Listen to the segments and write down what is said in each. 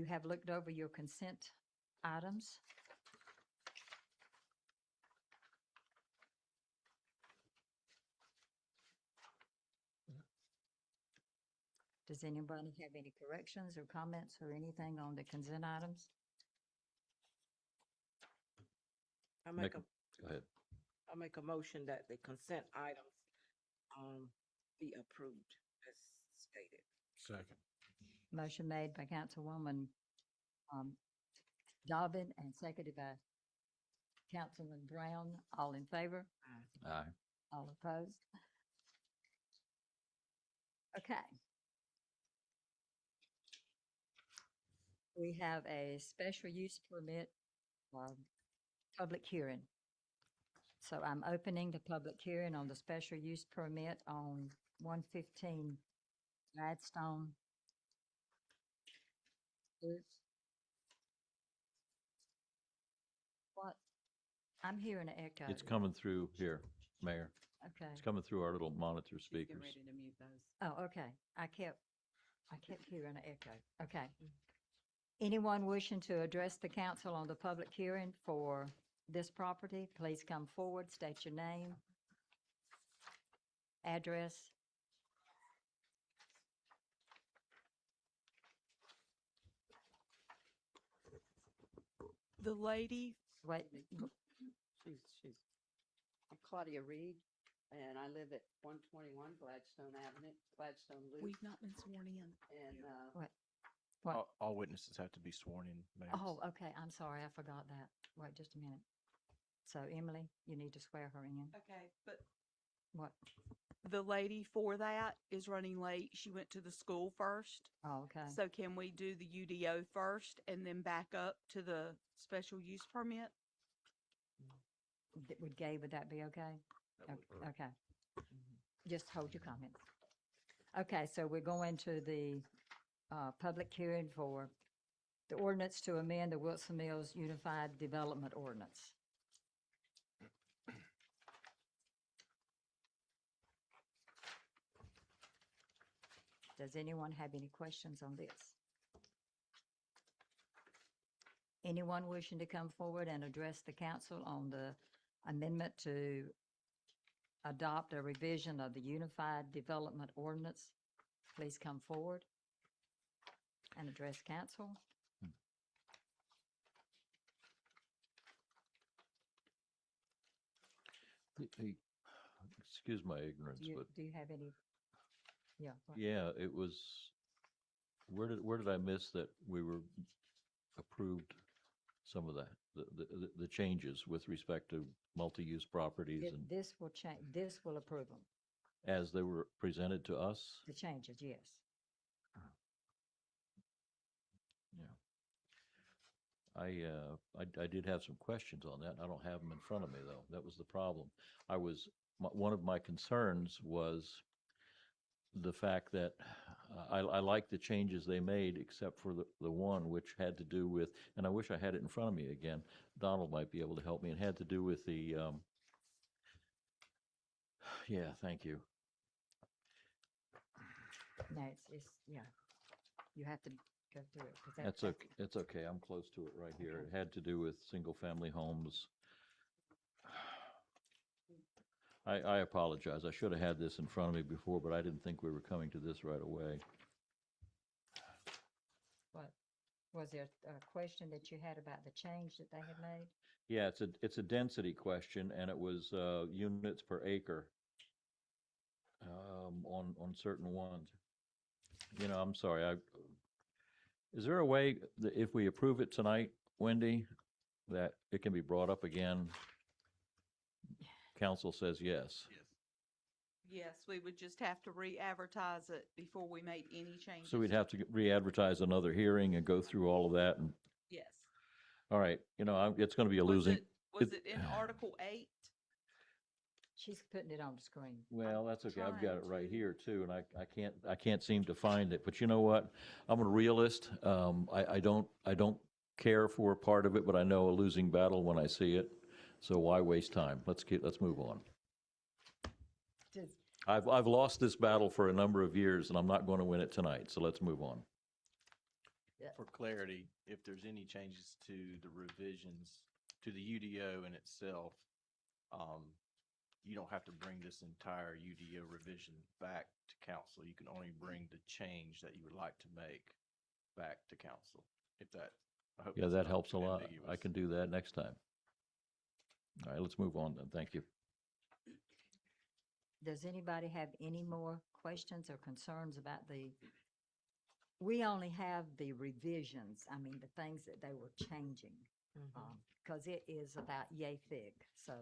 You have looked over your consent items. Does anybody have any corrections or comments or anything on the consent items? I Make make a, Go ahead. I make a motion that the consent items, be approved as stated. Second. Motion made by Councilwoman Dobbin and seconded by Councilman Brown. All in favor? Aye. All opposed? Okay. We have a special use permit, public hearing. So I'm opening the public hearing on the special use permit on 115 Gladstone. What? I'm hearing an echo. It's coming through here, Mayor. Okay. It's coming through our little monitor She's getting speakers. ready to mute those. Oh, okay. I kept hearing an echo. Okay. Anyone wishing to address the council on the public hearing for this property, please come forward, state your name, address. The lady, Wait, She's, I'm Claudia Reed, and I live at 121 Gladstone Avenue, Gladstone Loop. we've not been sworn in. And, what? All witnesses have to be sworn in, Mayor. Oh, okay. I'm sorry. I forgot that. Wait just a minute. So Emily, you need to swear her in. Okay, but What? the lady for that is running late. She went to the school first. Oh, okay. So can we do the UDO first and then back up to the special use permit? Would Gabe, would that be okay? Okay. Just hold your comments. Okay, so we're going to the public hearing for the ordinance to amend the Wilson Mills Unified Development Ordinance. Does anyone have any questions on this? Anyone wishing to come forward and address the council on the amendment to adopt a revision of the Unified Development Ordinance, please come forward and address council. Excuse my ignorance, but Do you have any? Yeah. what? yeah, it was, where did I miss that we were approved some of that, the changes with respect to multi-use properties and This will change, this will approve them, as they were presented to us? the changes, yes. Yeah. I did have some questions on that. I don't have them in front of me, though. That was the problem. One of my concerns was the fact that I like the changes they made, except for the one which had to do with, and I wish I had it in front of me again. Donald might be able to help me. It had to do with the, yeah, thank you. No, it's, yeah. You have to go through it. 'cause That's okay. It's okay. I'm close to it right here. It had to do with single-family homes. I apologize. I should have had this in front of me before, but I didn't think we were coming to this right away. What, was there a question that you had about the change that they had made? Yeah, it's a density question, and it was units per acre on certain ones. You know, I'm sorry. Is there a way that if we approve it tonight, Wendy, that it can be brought up again? Council says yes. Yes, we would just have to re-advertise it before we made any changes. So we'd have to re-advertise another hearing and go through all of that, and, Yes. all right, you know, it's going to be a Was losing. Was it in Article 8? She's putting it on the screen. Well, that's okay. I've got trying it right to- here too, and I can't seem to find it. But you know what? I'm a realist. I don't care for part of it, but I know a losing battle when I see it. So why waste time? Let's move on. Does- I've lost this battle for a number of years, and I'm not going to win it tonight. So let's move on. For clarity, if there's any changes to the revisions to the UDO in itself, you don't have to bring this entire UDO revision back to council. You can only bring the change that you would like to make back to council. If that, I hope Yeah, that's that not helps a lot. I ambiguous. can do that next time. All right, let's move on then. Thank you. Does anybody have any more questions or concerns about we only have the revisions, I mean, the things that they were changing. Because it is about yay thick, so.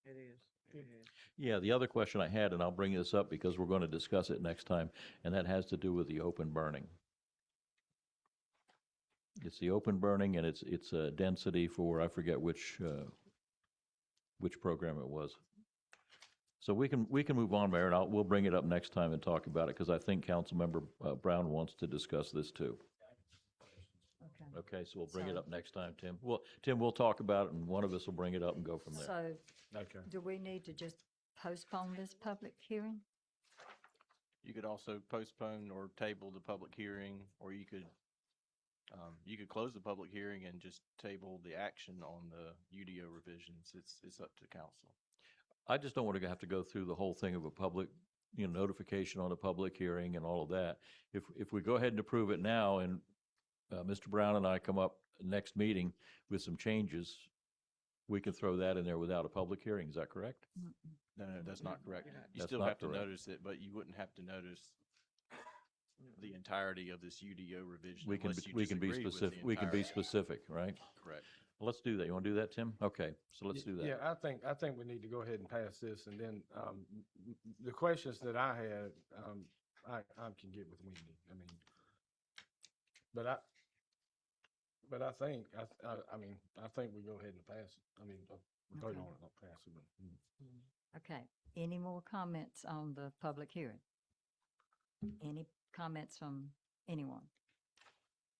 It is. It is. Yeah, the other question I had, and I'll bring this up because we're going to discuss it next time, and that has to do with the open burning. It's the open burning, and it's a density for, I forget which program it was. So we can move on, Mayor, and we'll bring it up next time and talk about it, because I think Councilmember Brown wants to discuss this too. Okay. Okay, so we'll bring it So- up next time, Tim. Well, Tim, we'll talk about it, and one of us will bring it up and go from there. So Okay. do we need to just postpone this public hearing? You could also postpone or table the public hearing, or you could close the public hearing and just table the action on the UDO revisions. It's up to council. I just don't want to have to go through the whole thing of a public, notification on a public hearing and all of that. If we go ahead and approve it now, and Mr. Brown and I come up next meeting with some changes, we can throw that in there without a public hearing. Is that correct? No, that's not correct. You're not- You That's still not have to correct. notice it, but you wouldn't have to notice the entirety of this UDO revision We can, unless you we can be disagreed with the specific, we can be entirety. specific, right? Correct. Well, let's do that. You want to do that, Tim? Okay, so let's do that. Yeah, I think we need to go ahead and pass this, and then, the questions that I had, I can get with Wendy, I mean, but I think, I mean, I think we go ahead and pass it, I mean, vote Okay. on it, not pass it, but. Okay, any more comments on the public hearing? Any comments from anyone?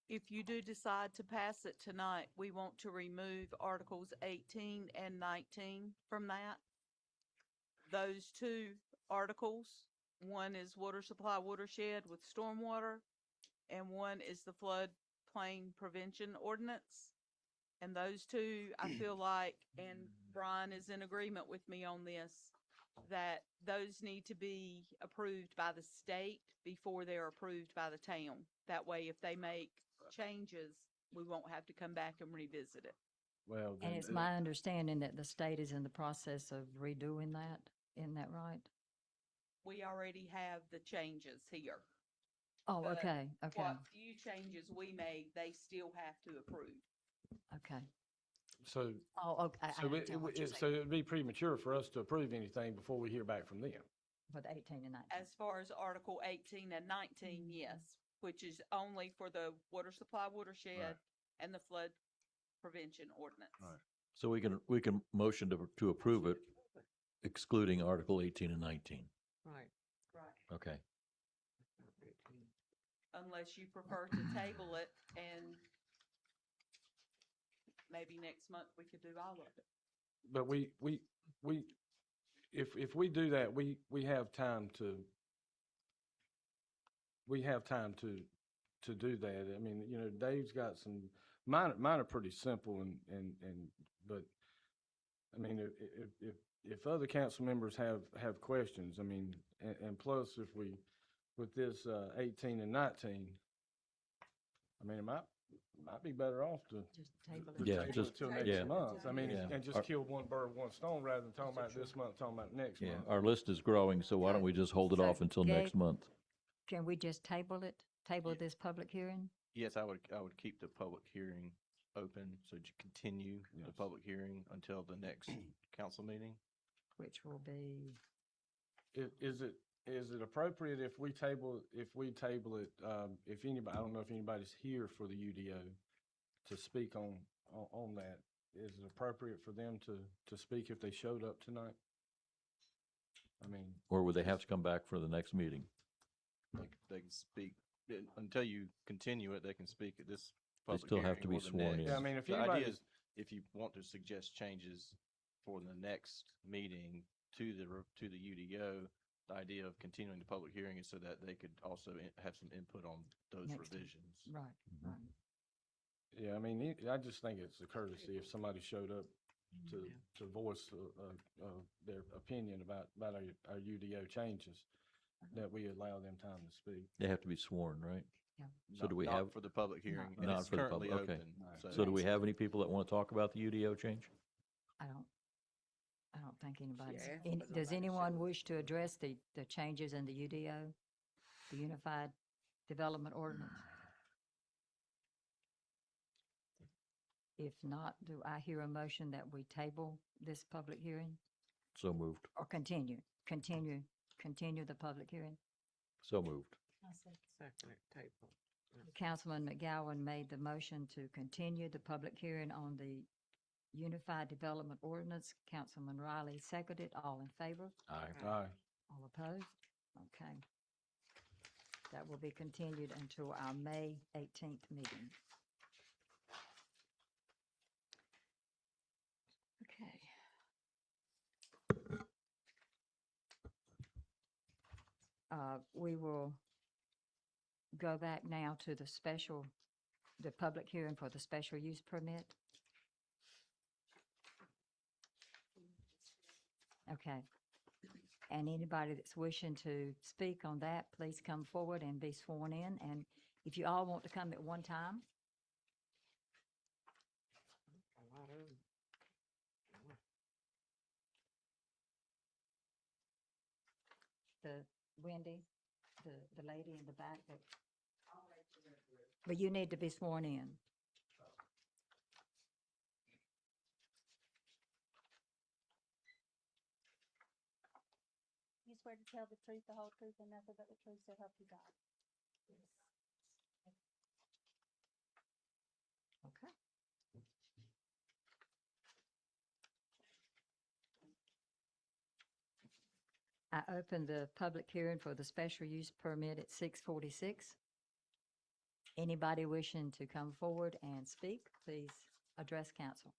If you do decide to pass it tonight, we want to remove Articles 18 and 19 from that. Those two articles, one is water supply watershed with stormwater, and one is the floodplain prevention ordinance. And those two, I feel like, and Brian is in agreement with me on this, that those need to be approved by the state before they're approved by the town. That way, if they make changes, we won't have to come back and revisit it. Well, And then, it's my understanding that the state is in the process of redoing that, isn't that right? We already have the changes here. Oh, But okay, okay, What few changes we made, they still have to approve. okay. so, Oh, okay, I so understand what you're so saying, it'd be premature for us to approve anything before we hear back from them. for the 18 and 19. As far as Article 18 and 19, yes, which is only for the water supply watershed and the flood prevention ordinance. Right. So we can motion to approve it, excluding Article 18 and 19. Right. Right. Okay. Unless you prefer to table it, and maybe next month we could do all of it. But if we do that, we have time to do that. I mean, Dave's got some, mine are pretty simple but, I mean, if other council members have questions, I mean, and plus if with this, 18 and 19, I mean, it might be better off to Just table to it. Yeah, table just- it till table next it. month. I mean, Yeah. and just kill one bird, one stone, rather than talking about this month, talking about next Yeah, month. our list is growing, so why don't we just hold it So, off until Gabe- next month? Can we just table this public hearing? Yes, I would keep the public hearing open, so you continue the Yes. public hearing until the next council meeting. Which will be, Is it appropriate if we table it, if anybody, I don't know if anybody's here for the UDO to speak on that. Is it appropriate for them to speak if they showed up tonight? I mean, Or would they have to come back for the next meeting? They can speak, until you continue it, they can speak at this They public still have hearing to be or the sworn next. in. yeah, I mean, if The idea anybody, is, if you want to suggest changes for the next meeting to the UDO, the idea of continuing the public hearing is so that they could also have some input on those Next time. revisions. right, right. Yeah, I mean, I just think it's a courtesy if somebody showed up to voice, their opinion about our UDO changes, that we allow them time to speak. They have to be sworn, right? So do we Not have, for the public hearing, and Not it's for the currently public, okay. open, so do we have any people that want to talk about the UDO change? I don't think anybody's, asked, any- but does nobody anyone showed. wish to address the changes in the UDO, the Unified Development Ordinance? If not, do I hear a motion that we table this public hearing So moved. or continue the public hearing? So moved. Second table. Councilman McGowan made the motion to continue the public hearing on the Unified Development Ordinance. Councilman Riley seconded. All in favor? Aye. Aye. All opposed? Okay. That will be continued until our May 18th meeting. Okay. We will go back now to the public hearing for the special use permit. Okay. And anybody that's wishing to speak on that, please come forward and be sworn in. And if you all want to come at one time, A lot of them. the Wendy, the lady in the back, but you need to be sworn in. You swear to tell the truth, the whole truth, and nothing but the truth, so help you God. Okay. I open the public hearing for the special use permit at 6:46. Anybody wishing to come forward and speak, please address council.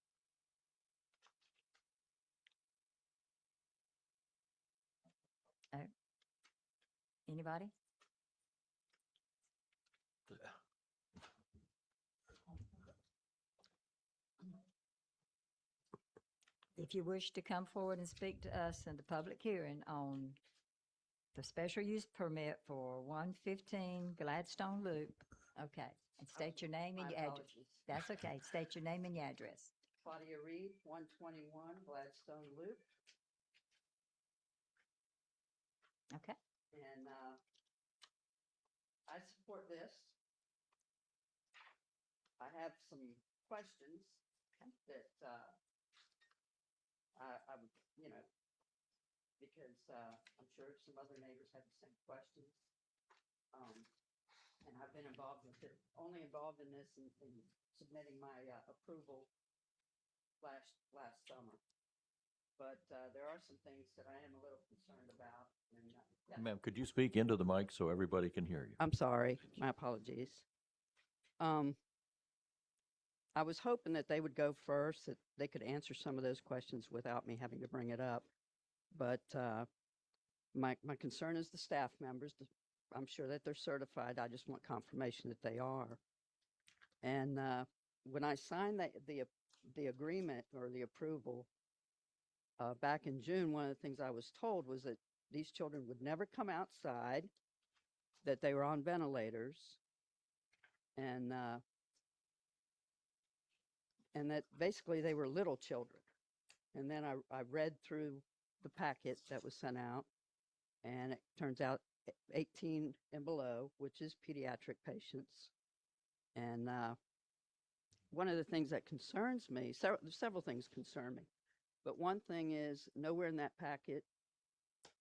Anybody? If you wish to come forward and speak to us in the public hearing on the special use permit for 115 Gladstone Loop, okay, and state your name and My your address. apologies. That's okay, state your name and your address. Claudia Reed, 121 Gladstone Loop. Okay, And I support this. I have some questions that I would, because I'm sure some other neighbors have the same questions. And I've been involved with it, only involved in this in submitting my approval last summer. But there are some things that I am a little concerned about. And Ma'am, could you speak into the mic so everybody can hear you? I'm sorry, my apologies. I was hoping that they would go first, that they could answer some of those questions without me having to bring it up. But my concern is the staff members. I'm sure that they're certified. I just want confirmation that they are. And when I signed the agreement or the approval back in June, one of the things I was told was that these children would never come outside, that they were on ventilators, and that basically they were little children. And then I read through the packet that was sent out, and it turns out 18 and below, which is pediatric patients. And one of the things that concerns me, several things concern me, but one thing is nowhere in that packet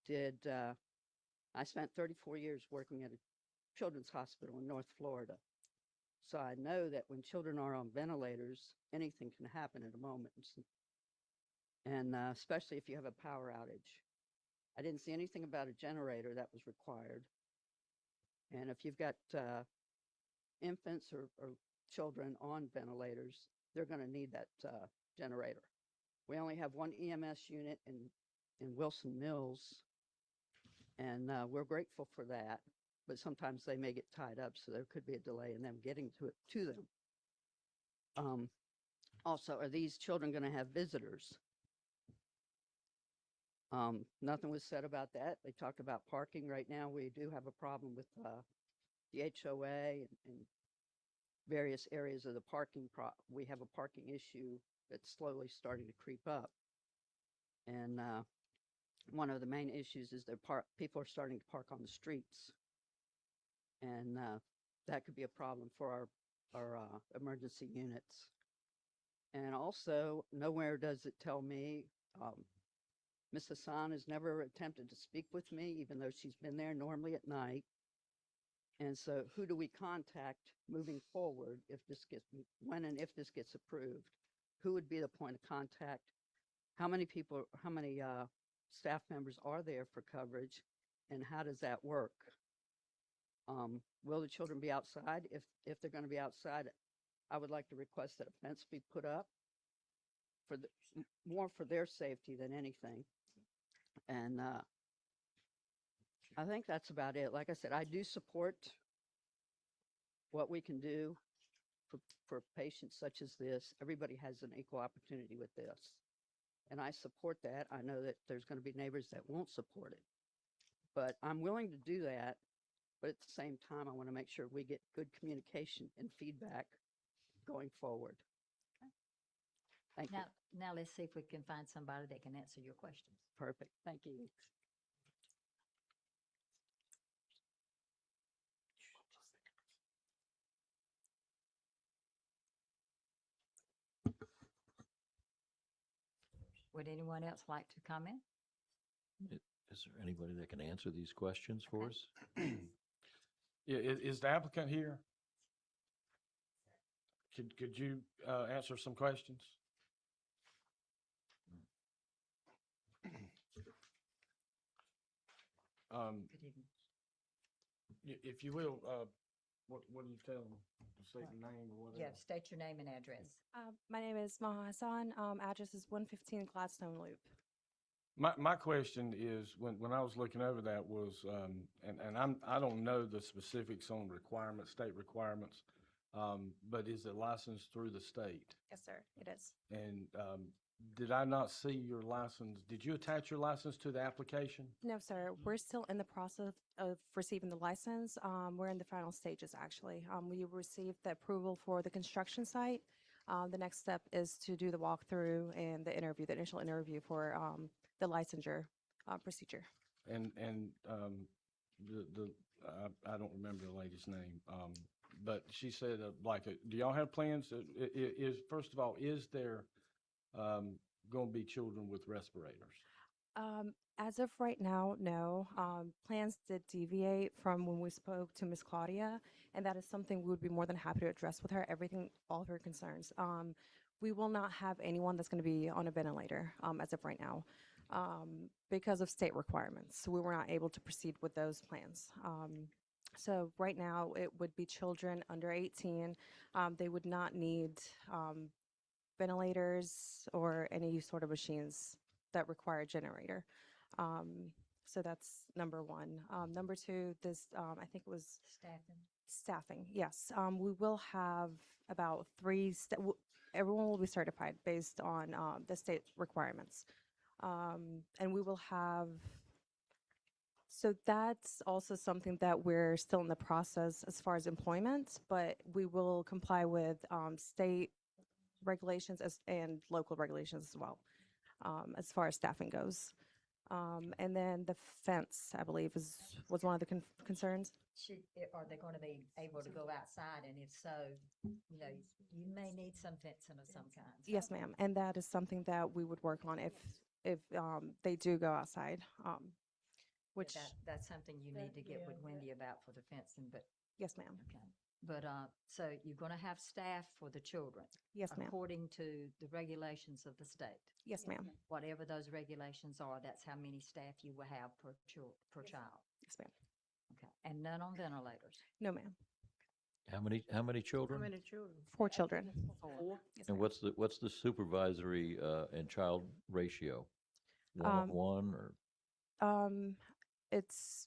did, I spent 34 years working at a children's hospital in North Florida. So I know that when children are on ventilators, anything can happen at a moment. And especially if you have a power outage. I didn't see anything about a generator that was required. And if you've got infants or children on ventilators, they're going to need that generator. We only have one EMS unit in Wilson Mills, and we're grateful for that. But sometimes they may get tied up, so there could be a delay in them getting to them. Also, are these children going to have visitors? Nothing was said about that. They talked about parking. Right now, we do have a problem with the HOA and various areas of the parking. We have a parking issue that's slowly starting to creep up. And one of the main issues is that people are starting to park on the streets. And that could be a problem for our emergency units. And also, nowhere does it tell me, Ms. Hassan has never attempted to speak with me, even though she's been there normally at night. And so who do we contact moving forward when and if this gets approved? Who would be the point of contact? How many staff members are there for coverage, and how does that work? Will the children be outside? If they're going to be outside, I would like to request that a fence be put up more for their safety than anything. And I think that's about it. Like I said, I do support what we can do for patients such as this. Everybody has an equal opportunity with this. And I support that. I know that there's going to be neighbors that won't support it. But I'm willing to do that. But at the same time, I want to make sure we get good communication and feedback going forward. Thank you. Now let's see if we can find somebody that can answer your questions. Perfect. Thank you. Would anyone else like to comment? Is there anybody that can answer these questions for us? Yeah, is the applicant here? Could you answer some questions? Good evening. If you will, what do you tell them? Say the name or whatever. Yeah, state your name and address. My name is Maha Hassan. Address is 115 Gladstone Loop. My question is, when I was looking over that was, and I don't know the specifics on requirements, state requirements, but is it licensed through the state? Yes, sir, it is. And did I not see your license? Did you attach your license to the application? No, sir, we're still in the process of receiving the license. We're in the final stages, actually. We received the approval for the construction site. The next step is to do the walkthrough and the interview, the initial interview for the licensure procedure. And I don't remember the lady's name, but she said do y'all have plans? First of all, is there going to be children with respirators? As of right now, no. Plans did deviate from when we spoke to Ms. Claudia, and that is something we would be more than happy to address with her, all of her concerns. We will not have anyone that's going to be on a ventilator as of right now because of state requirements. We were not able to proceed with those plans. So right now, it would be children under 18. They would not need ventilators or any sort of machines that require a generator. So that's number one. Number two, this, I think it was staffing. Yes. We will have about everyone will be certified based on the state requirements. And we will have, so that's also something that we're still in the process as far as employment, but we will comply with state regulations and local regulations as well, as far as staffing goes. And then the fence, I believe, was one of the concerns. Are they going to be able to go outside? And if so, you may need some fencing of some kind. Yes, ma'am. And that is something that we would work on if they do go outside, which. That's something you need to get with Wendy about for the fencing, but. Yes, ma'am. Okay. But, so you're going to have staff for the children? Yes, ma'am. According to the regulations of the state? Yes, ma'am. Whatever those regulations are, that's how many staff you will have per child? Yes, ma'am. Okay. And none on ventilators? No, ma'am. How many children? 4 children. Yes, And ma'am. what's the supervisory and child ratio? One or? It's,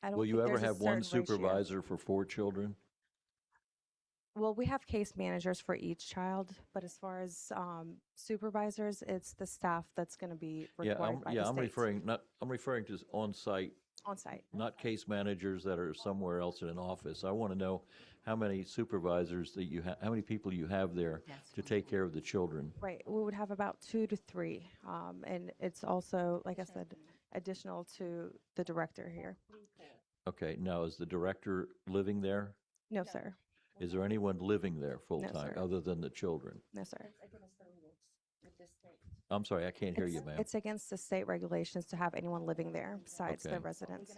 I don't Will you think ever there's a have one certain ratio. supervisor for 4 children? Well, we have case managers for each child, but as far as supervisors, it's the staff that's going to be required by the I'm state referring to on-site, on site. not case managers that are somewhere else in an office. I want to know how many supervisors that you have, how many people you have there That's to what take care of the children. Right, we would have about 2 to 3, and it's also, like I said, additional to the director here. Okay, now is the director living there? No, sir. Is there anyone living there full-time sir. other than the children? No, sir. I'm sorry, I can't hear you, ma'am. It's against the state regulations to have anyone living there besides Okay. the residents.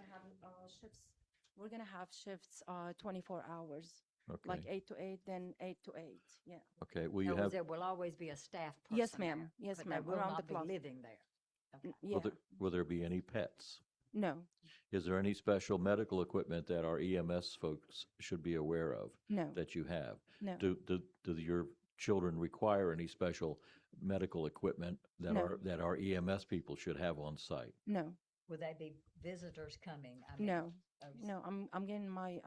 We're gonna have shifts, 24 hours, Okay, like 8 to 8, then 8 to 8, yeah. okay, will you In other words, have, there will always be a staff person Yes, there, ma'am. Yes, but they ma'am. will Around the not be clock. living there. Okay. Yeah, will there be any pets? no, Is there any special medical equipment that our EMS folks should be aware of no, that you have? no, Do your children require any special medical equipment that No. our EMS people should have on site? no, Will they be visitors coming? I mean, no, oh, no. I'm getting my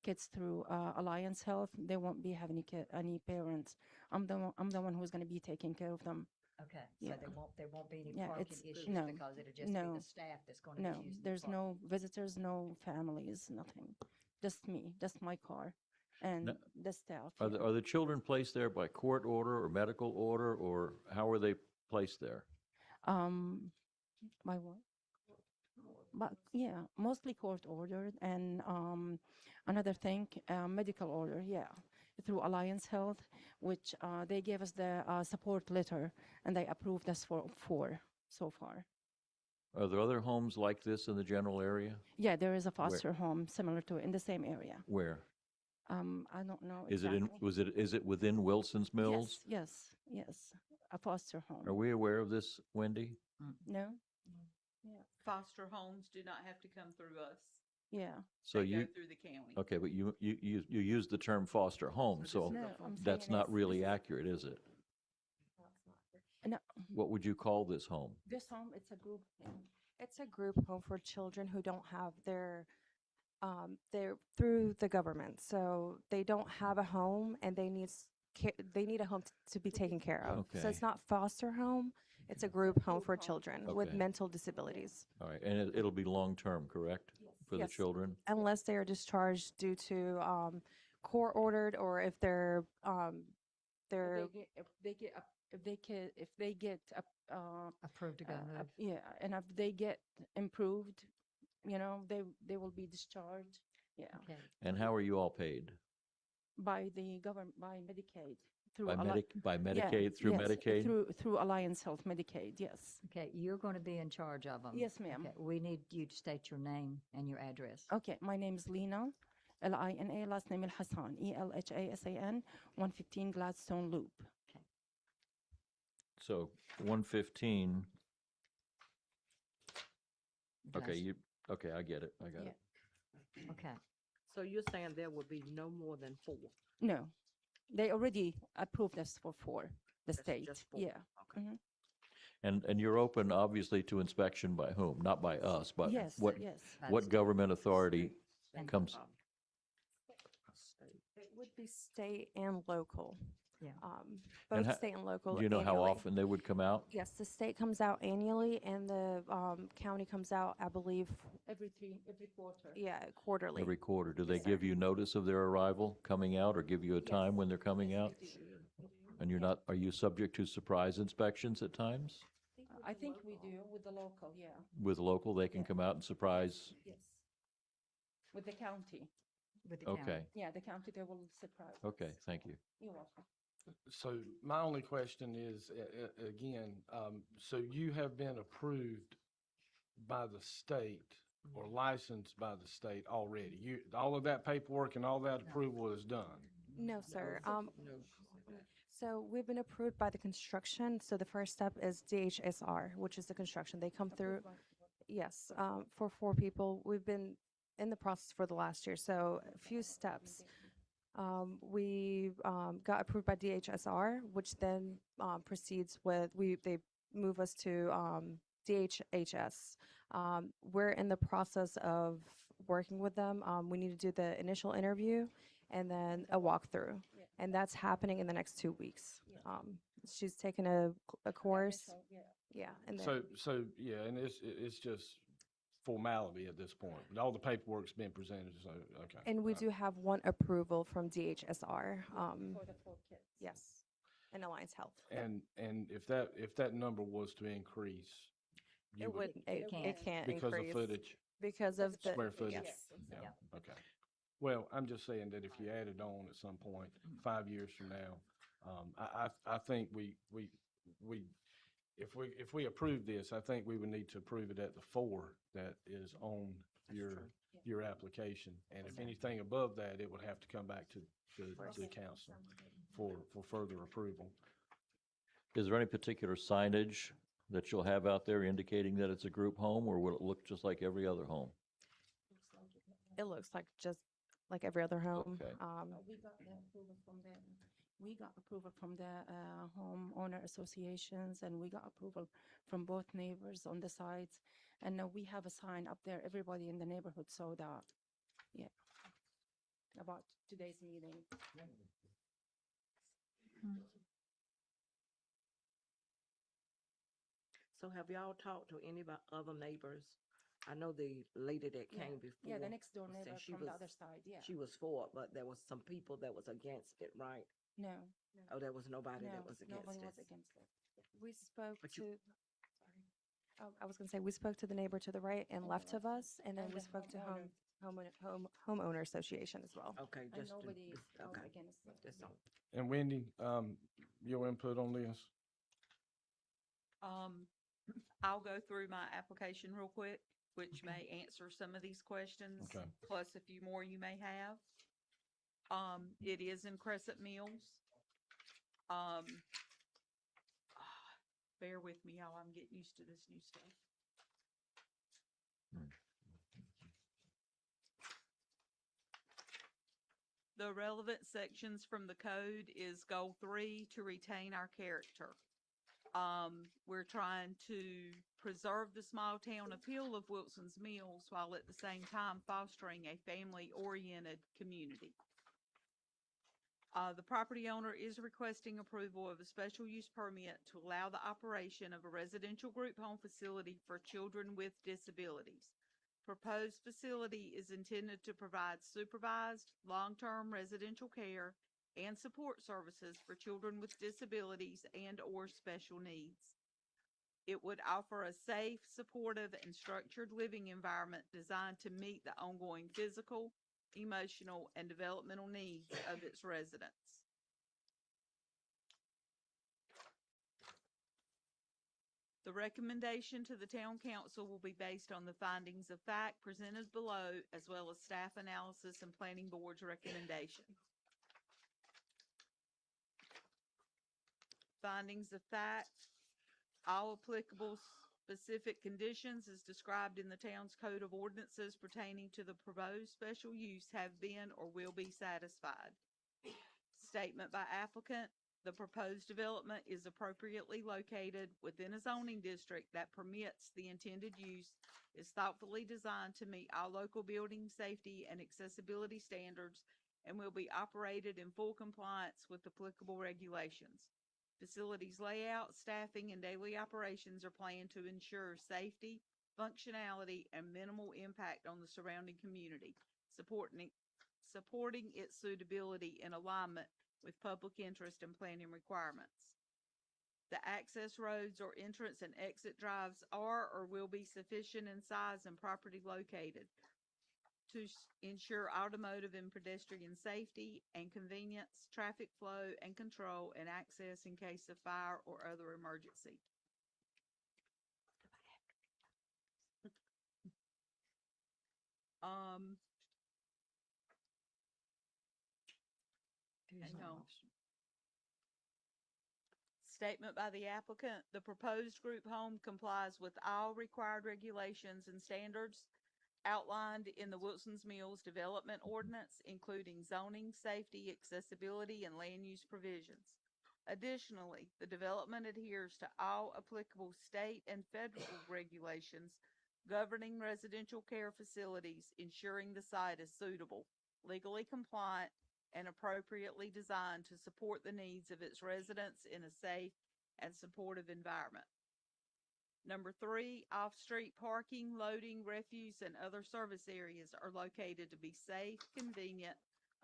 kids through Alliance Health. They won't be having any parents. I'm the one who's gonna be taking care of them. Okay, so Yeah. there won't be any Yeah, parking it's- issues no, because it'll just be no, the staff that's gonna be No, using the there's park. no visitors, no families, nothing. Just me, just my car, and the staff. Are yeah. are the children placed there by court order or medical order, or how are they placed there? My what? But yeah, mostly court ordered, and another thing, medical order, yeah, through Alliance Health, which they gave us the support letter, and they approved us for 4 so far. Are there other homes like this in the general area? Yeah, there is a foster home similar to it in the same area. Where? I don't know Is it in, exactly. is it within Wilson's Mills? Yes, a foster home. Are we aware of this, Wendy? No? Foster homes do not have to come through us. Yeah. So They go you, through the county. okay, but you use the term foster home, so No, I'm that's saying not it's- really this- accurate, is it? No, What would you call this home? this home, it's a group home. It's a group home for children who don't have they're through the government, so they don't have a home and they need a home to be taken care of. So Okay. it's not foster home, it's a group home for children with Okay. mental disabilities. All right, and it'll be long-term, correct? For the Yes. children? Unless they are discharged due to court ordered or if they're If they get Approved to go move. yeah, and if they get improved, they will be discharged. Yeah, Okay, And how are you all paid? by the government, by Medicaid through By Yeah, Medicaid, through yes, Medicaid? through Alliance Health Medicaid. Yes. okay, you're gonna be in charge of them. Yes, ma'am. Okay, we need you to state your name and your address. Okay, my name is Lina, Lina, last name El Hassan, ELHASAN, 115 Gladstone Loop. So 115, okay, Glass- okay, I get it, I got Yeah. it. Okay, So you're saying there will be no more than 4? No, they already approved us for 4, the Just- state. just 4. Yeah. Okay. Mhm. And you're open, obviously, to inspection by whom? Not by us, but Yes, what, yes. what government authority And- comes? It would be state and local. Yeah. And Both ho- state and local. Do you know how annually. often they would come out? Yes, the state comes out annually and the county comes out, I believe, Every quarter. yeah, quarterly. Every quarter. Do they give you notice of their arrival, coming out, or give you a time when they're coming out? And you're not, are you subject to surprise inspections at times? I think we do with the local, yeah. With local, they can come out and surprise? Yes. With the county. with the county. Okay, Yeah, the county, they will surprise. okay, us. thank you. You're welcome. So my only question is, again, so you have been approved by the state or licensed by the state already? All of that paperwork and all that approval is done? No, sir. No. So we've been approved by the construction. So the first step is DHSR, which is the construction. They come through, yes, for 4 people. We've been in the process for the last year. So a few steps. We got approved by DHSR, which then proceeds with, they move us to DHHS. We're in the process of working with them. We need to do the initial interview, and then a walkthrough. And that's happening in the next 2 weeks. She's taken a course. Yeah, and then, So, yeah, and it's just formality at this point. All the paperwork's been presented, so, okay. and we all do have one approval from DHSR. For the 4 kids. Yes, and Alliance Health. right. And if that number was to increase, you It wouldn't, it can't. can't because of increase footage, because of the. square footage? Yes. Yeah, okay. Well, I'm just saying that if you add it on at some point, 5 years from now, I think if we approve this, I think we would need to approve it at the 4 that is on your application. And if anything above that, it would have to come back to the council for further approval. Is there any particular signage that you'll have out there indicating that it's a group home, or will it look just like every other home? It looks like just like every other home. Okay. We got the approval from we got approval from the homeowner associations, and we got approval from both neighbors on the sides. And we have a sign up there, everybody in the neighborhood saw that, yeah, about today's meeting. So have y'all talked to any of our other neighbors? I know the lady that Yeah. came before. Yeah, the next door said neighbor she from the was- other side, yeah. She was for it, but there was some people that was against it, right? No, Oh, there was nobody no, that was against nobody it. was against it. We spoke But you- to, sorry. Oh, I was gonna say, we spoke to the neighbor to the right and left of us, and then And we the spoke to homeowner. homeowner association as well. Okay, And just to, nobody was okay, against it. just on. And Wendy, your input on this? I'll go through my application real quick, which may answer some of these questions. Okay. Plus a few more you may have. It is in Crescent Mills. Bear with me while I'm getting used to this new stuff. The relevant sections from the code is goal 3, to retain our character. We're trying to preserve the small town appeal of Wilson's Mills while at the same time fostering a family-oriented community. The property owner is requesting approval of a special use permit to allow the operation of a residential group home facility for children with disabilities. Proposed facility is intended to provide supervised, long-term residential care and support services for children with disabilities and/or special needs. It would offer a safe, supportive, and structured living environment designed to meet the ongoing physical, emotional, and developmental needs of its residents. The recommendation to the town council will be based on the findings of fact presented below, as well as staff analysis and planning board's recommendation. Findings of fact: all applicable specific conditions as described in the town's code of ordinances pertaining to the proposed special use have been or will be satisfied. Statement by applicant: the proposed development is appropriately located within a zoning district that permits the intended use, is thoughtfully designed to meet all local building, safety, and accessibility standards, and will be operated in full compliance with applicable regulations. Facilities layout, staffing, and daily operations are planned to ensure safety, functionality, and minimal impact on the surrounding community, supporting its suitability in alignment with public interest and planning requirements. The access roads or entrance and exit drives are or will be sufficient in size and properly located to ensure automotive and pedestrian safety and convenience, traffic flow and control, and access in case of fire or other emergency. Hang on. Statement by the applicant: the proposed group home complies with all required regulations and standards outlined in the Wilson's Mills Development Ordinance, including zoning, safety, accessibility, and land use provisions. Additionally, the development adheres to all applicable state and federal regulations governing residential care facilities, ensuring the site is suitable, legally compliant, and appropriately designed to support the needs of its residents in a safe and supportive environment. Number 3, off-street parking, loading, refuse, and other service areas are located to be safe, convenient,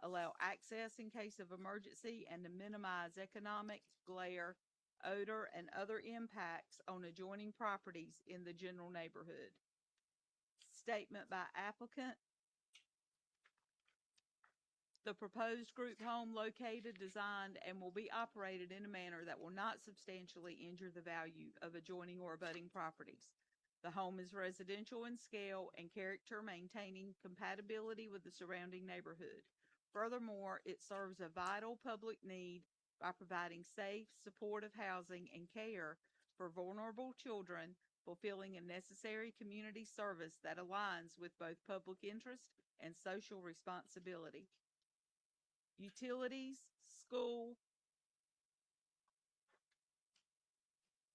allow access in case of emergency, and to minimize economic, glare, odor, and other impacts on adjoining properties in the general neighborhood. Statement by applicant. The proposed group home located, designed, and will be operated in a manner that will not substantially injure the value of adjoining or abutting properties. The home is residential in scale and character, maintaining compatibility with the surrounding neighborhood. Furthermore, it serves a vital public need by providing safe, supportive housing and care for vulnerable children, fulfilling a necessary community service that aligns with both public interest and social responsibility. Utilities, school,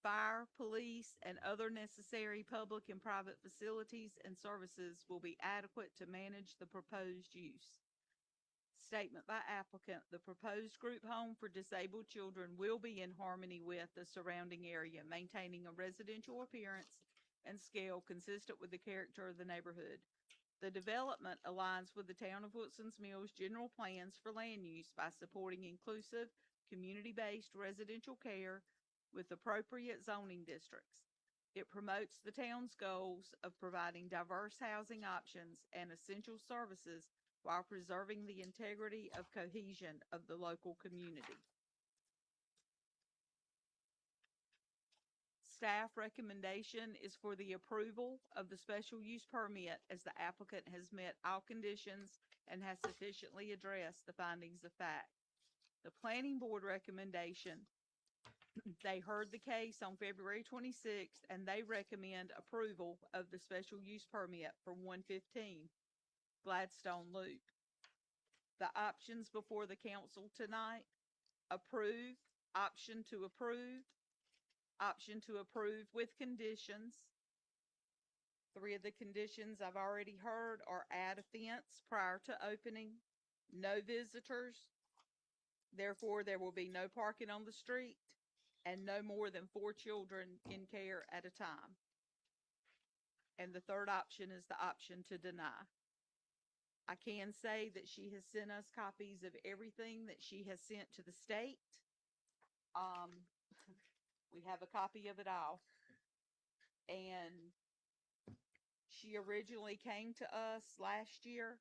fire, police, and other necessary public and private facilities and services will be adequate to manage the proposed use. Statement by applicant. The proposed group home for disabled children will be in harmony with the surrounding area, maintaining a residential appearance and scale consistent with the character of the neighborhood. The development aligns with the Town of Wilson's Mills general plans for land use by supporting inclusive, community-based residential care with appropriate zoning districts. It promotes the town's goals of providing diverse housing options and essential services while preserving the integrity of cohesion of the local community. Staff recommendation is for the approval of the special use permit as the applicant has met all conditions and has sufficiently addressed the findings of fact. The planning board recommendation, they heard the case on February 26th and they recommend approval of the special use permit for 115 Gladstone Loop. The options before the council tonight: approve, option to approve, option to approve with conditions. 3 of the conditions I've already heard are add a fence prior to opening, no visitors, therefore there will be no parking on the street, and no more than 4 children in care at a time. And the third option is the option to deny. I can say that she has sent us copies of everything that she has sent to the state. We have a copy of it all. And she originally came to us last year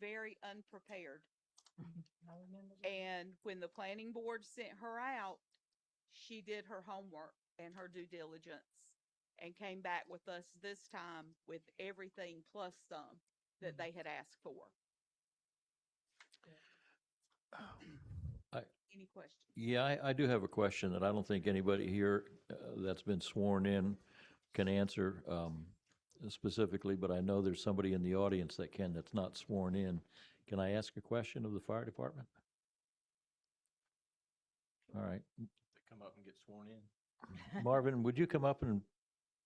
very unprepared. And when the planning board sent her out, she did her homework and her due diligence and came back with us this time with everything plus some that they had asked for. Any questions? Yeah, I do have a question that I don't think anybody here that's been sworn in can answer specifically, but I know there's somebody in the audience that can, that's not sworn in. Can I ask a question of the fire department? All right. They come up and get sworn in. Marvin, would you come up and,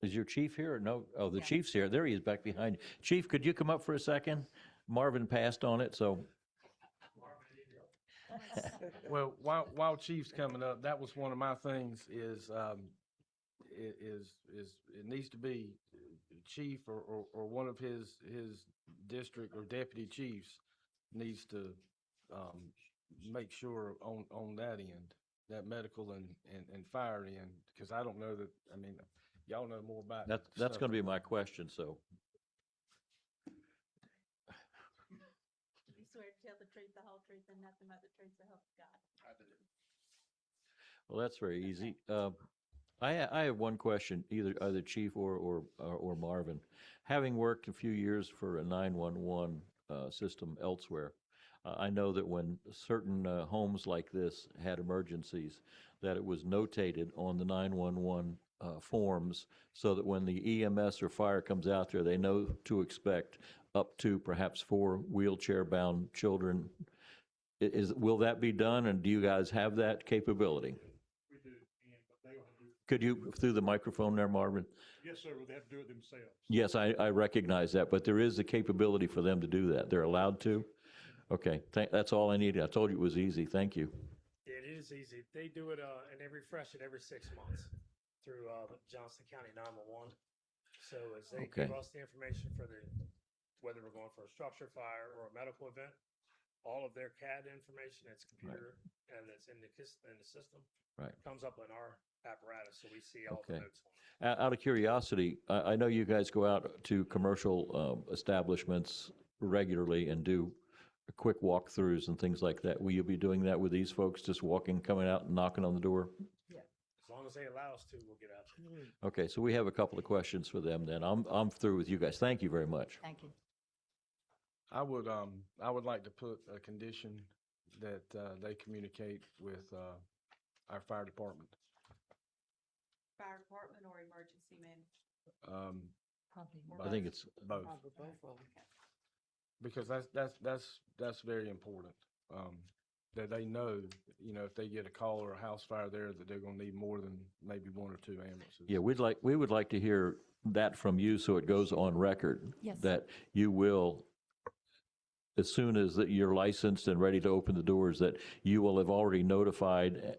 is your chief here or no? Oh, the Yeah. chief's here. There he is back behind you. Chief, could you come up for a second? Marvin passed on it, so. Well, while Chief's coming up, that was one of my things is it needs to be chief or one of his district or deputy chiefs needs to make sure on that end, that medical and fire end, because I don't know that, I mean, y'all know more about. That's going to be my question, so. You swear to tell the truth, the whole truth, and nothing but the truth, so help you God. Well, that's very easy. I have one question, either Chief or Marvin. Having worked a few years for a 911 system elsewhere, I know that when certain homes like this had emergencies, that it was notated on the 911 forms so that when the EMS or fire comes out there, they know to expect up to perhaps 4 wheelchair-bound children. Will that be done, and do you guys have that capability? We do, but they will have to do. Could you, through the microphone there, Marvin? Yes, sir, they have to do it themselves. Yes, I recognize that, but there is a capability for them to do that. They're allowed to? Okay, that's all I needed. I told you it was easy. Thank you. It is easy. They do it, and they refresh it every 6 months through, the Johnston County 911. So as they give Okay. us the information for whether we're going for a structure fire or a medical event, all of their CAD information, it's computer, and it's in the system. Right. Comes up in our apparatus, so we see all the Okay. notes on it. Out of curiosity, I know you guys go out to commercial establishments regularly and do quick walkthroughs and things like that. Will you be doing that with these folks, just walking, coming out and knocking on the door? As long as they allow us to, we'll get out there. Okay, so we have a couple of questions for them then. I'm through with you guys. Thank you very much. Thank you. I would like to put a condition that, they communicate with, our fire department. Fire department or emergency management? Probably I think it's, Both, because that's very important. That they know, if they get a call or a house fire there, that they're gonna need more than maybe 1 or 2 ambulances. yeah, we would like to hear that from you so it goes on record. Yes. That you will, as soon as that you're licensed and ready to open the doors, that you will have already notified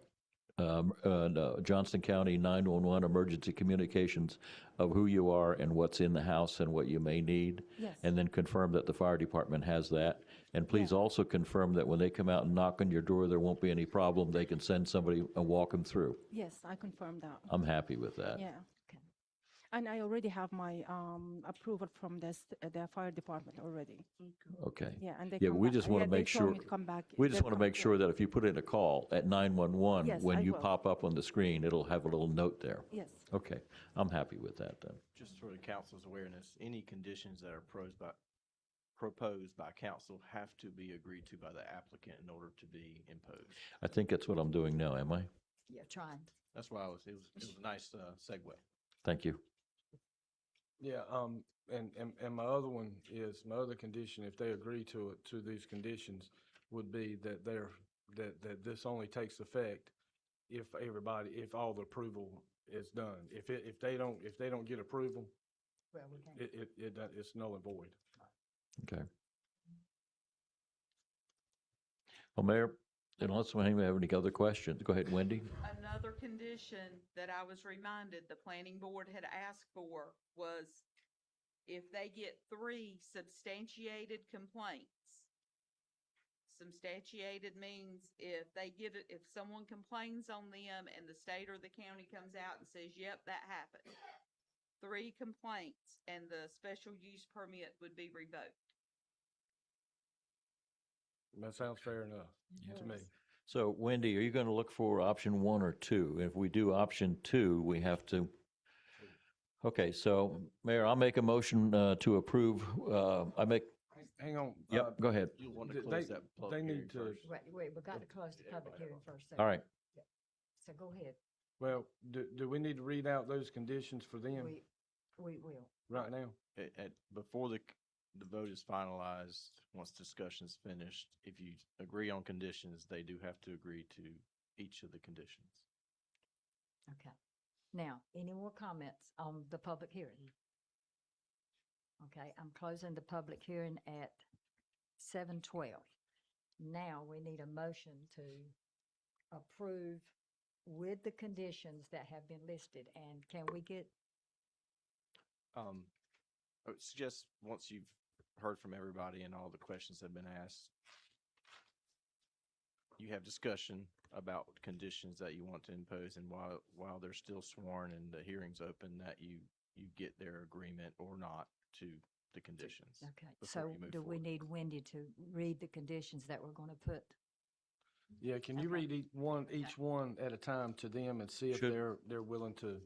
Johnston County 911 Emergency Communications of who you are and what's in the house and what you may need. Yes. And then confirm that the fire department has that. And please also confirm that when they come out and knock on your door, there won't be any problem. They can send somebody and walk them through. Yes, I confirm that. I'm happy with that. Yeah. Okay. And I already have my approval from the fire department already. Okay. Yeah, and they Yeah, come but we back- just want yeah, to they make told sure, me to come back. we just They'll want to come- make yeah. sure that if you put in a call at 911, Yes, when I you will. pop up on the screen, it'll have a little note there. Yes. Okay, I'm happy with that then. Just for the council's awareness, any conditions that are proposed by council have to be agreed to by the applicant in order to be imposed. I think that's what I'm doing now, am I? Yeah, trying. That's why it was a nice segue. Thank you. Yeah, and my other one is, my other condition, if they agree to it, to these conditions, would be that that this only takes effect if all the approval is done. If they don't get approval, Well, we can't. it's null and void. Okay. Well, Mayor, unless anyone have any other questions, go ahead, Wendy. Another condition that I was reminded the planning board had asked for was if they get 3 substantiated complaints. Substantiated means if someone complains on them and the state or the county comes out and says, yep, that happened. 3 complaints and the special use permit would be revoked. That sounds fair enough to me. So Wendy, are you going to look for option 1 or 2? If we do option 2, we have to, okay, so Mayor, I'll make a motion to approve, Hang on. yep, go ahead. You'll want to They- close that they public need hearing to- first. Wait, we got to close the public hearing first. All right, So go ahead. Well, do we need to read out those conditions for them We will. right now? Before the vote is finalized, once discussion's finished, if you agree on conditions, they do have to agree to each of the conditions. Okay. Now, any more comments on the public hearing? Okay, I'm closing the public hearing at 7:12. Now, we need a motion to approve with the conditions that have been listed. And can we get, I would suggest, once you've heard from everybody and all the questions have been asked, you have discussion about conditions that you want to impose, and while they're still sworn and the hearing's open, that you get their agreement or not to the conditions. okay, before so you move do we forward. need Wendy to read the conditions that we're going to put? Yeah, can you Okay. read each one at a time to them and see if Should- they're willing to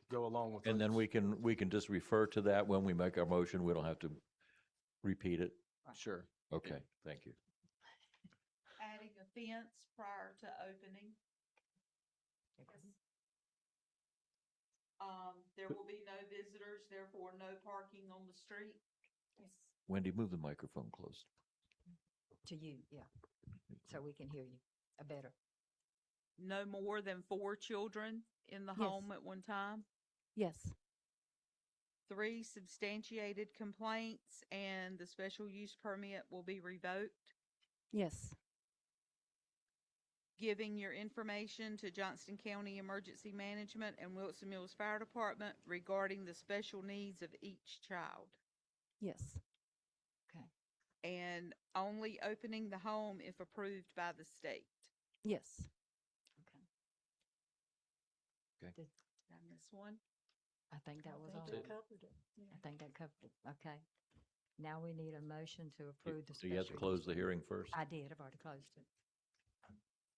go along with and then those? we can just refer to that when we make our motion. We don't have to repeat it. Sure. Okay, thank you. Adding a fence prior to opening. There will be no visitors, therefore no parking on the street. Wendy, move the microphone close. To you, yeah, so we can hear you better. No more than 4 children in the Yes. home at one time. Yes. 3 substantiated complaints and the special use permit will be revoked. Yes. Giving your information to Johnston County Emergency Management and Wilson Mills Fire Department regarding the special needs of each child. Yes. Okay. And only opening the home if approved by the state. Yes. Okay. Okay. Did I miss one? I think that was all. That's it. I think that covered it. Okay. Now we need a motion to approve the Do special. you have to close the hearing first? I did. I've already closed it.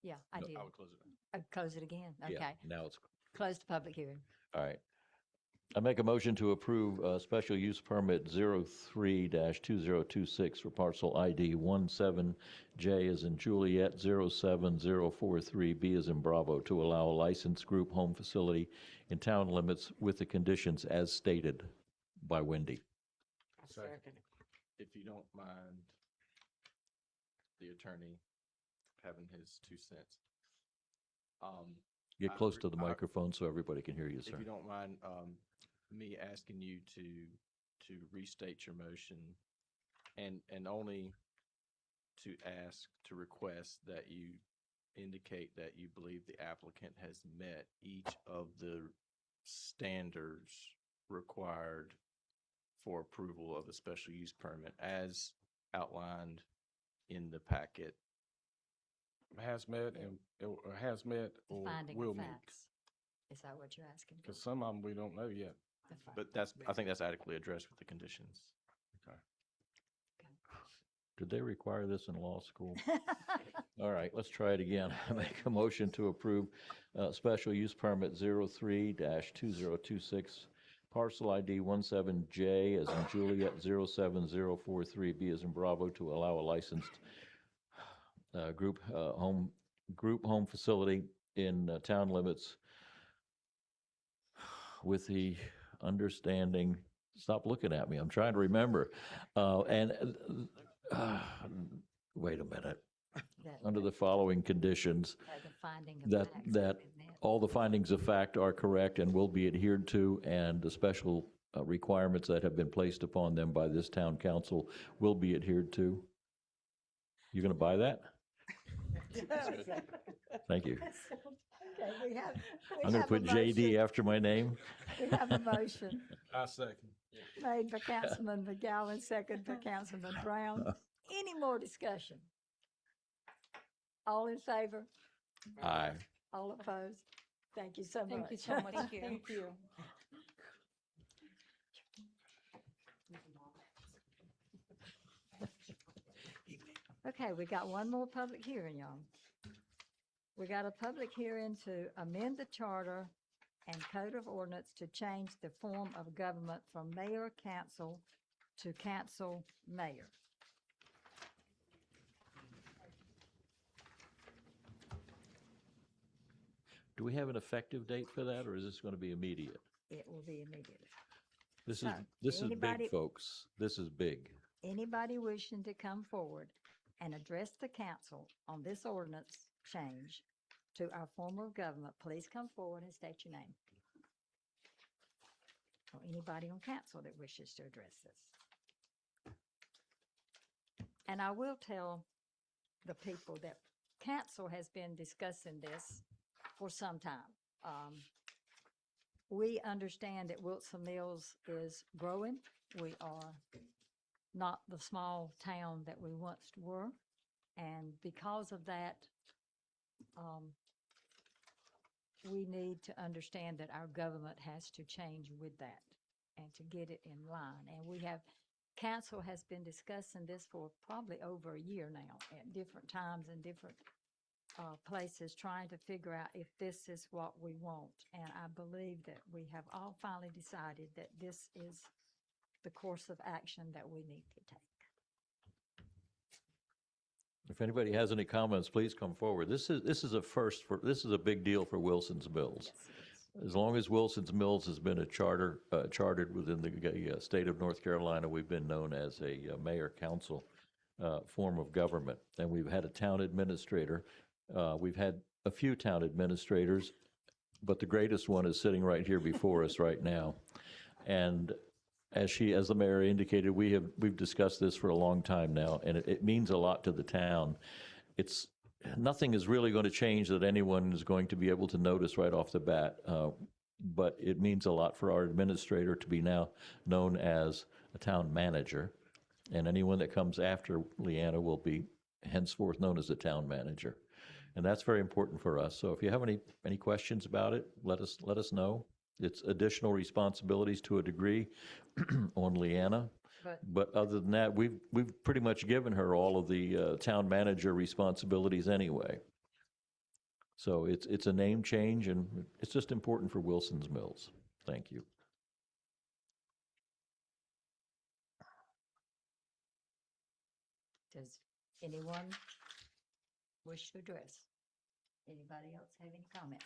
Yeah, I No, did. I would close it. Close it again. Yeah, Okay. now it's, Close the public hearing. all right. I make a motion to approve special use permit 03-2026 for parcel ID 17J as in Juliet, 07043B as in Bravo, to allow a licensed group home facility in town limits with the conditions as stated by Wendy. Second. If you don't mind the attorney having his 2 cents. Get I close re- to the I- microphone so everybody can hear you, If sir. you don't mind, me asking you to restate your motion and only to ask, to request that you indicate that you believe the applicant has met each of the standards required for approval of a special use permit as outlined in the packet. Has met and, or has met The or finding will of meet. facts. Is that what you're asking? for? Because some of them we don't know yet. The fi- But I think that's adequately addressed with the conditions. Did they require this in law school? All right, let's try it again. I make a motion to approve special use permit 03-2026, parcel ID 17J as in Juliet, 07043B as in Bravo, to allow a licensed group home facility in town limits with the understanding, stop looking at me, I'm trying to remember. Wait a minute. that- Under the following conditions, the finding of that, facts that have been met. all the findings of fact are correct and will be adhered to, and the special requirements that have been placed upon them by this town council will be adhered to. You going to buy that? Thank you. Okay, we have. I'm going to put JD after my name. We have a motion I second. made by Councilman McGowan, second by Councilman Brown. Any more discussion? All in favor? Aye. All opposed? Thank you so much. Thank you so much. Thank you. Thank you. Okay, we got one more public hearing, y'all. We got a public hearing to amend the charter and code of ordinance to change the form of government from mayor council to council mayor. Do we have an effective date for that, or is this going to be immediate? It will be immediate. This So, is, this is anybody- big, folks. This is big. Anybody wishing to come forward and address the council on this ordinance change to our form of government, please come forward and state your name. Or anybody on council that wishes to address this. And I will tell the people that council has been discussing this for some time. We understand that Wilson Mills is growing. We are not the small town that we once were. And because of that, we need to understand that our government has to change with that and to get it in line. And we have, council has been discussing this for probably over a year now at different times and different places, trying to figure out if this is what we want. And I believe that we have all finally decided that this is the course of action that we need to take. If anybody has any comments, please come forward. This is a first for, this is a big deal for Wilson's Mills. As long as Wilson's Mills has been a chartered within the state of North Carolina, we've been known as a mayor-council form of government. And we've had a town administrator. We've had a few town administrators, but the greatest one is sitting right here before us right now. And as the mayor indicated, we've discussed this for a long time now, and it means a lot to the town. Nothing is really going to change that anyone is going to be able to notice right off the bat. But it means a lot for our administrator to be now known as a town manager. And anyone that comes after Leanna will be henceforth known as the town manager. And that's very important for us. So if you have any questions about it, let us know. It's additional responsibilities to a degree on Leanna. But other than that, we've pretty much given her all of the town manager responsibilities anyway. So it's a name change, and it's just important for Wilson's Mills. Thank you. Does anyone wish to address? Anybody else have any comments?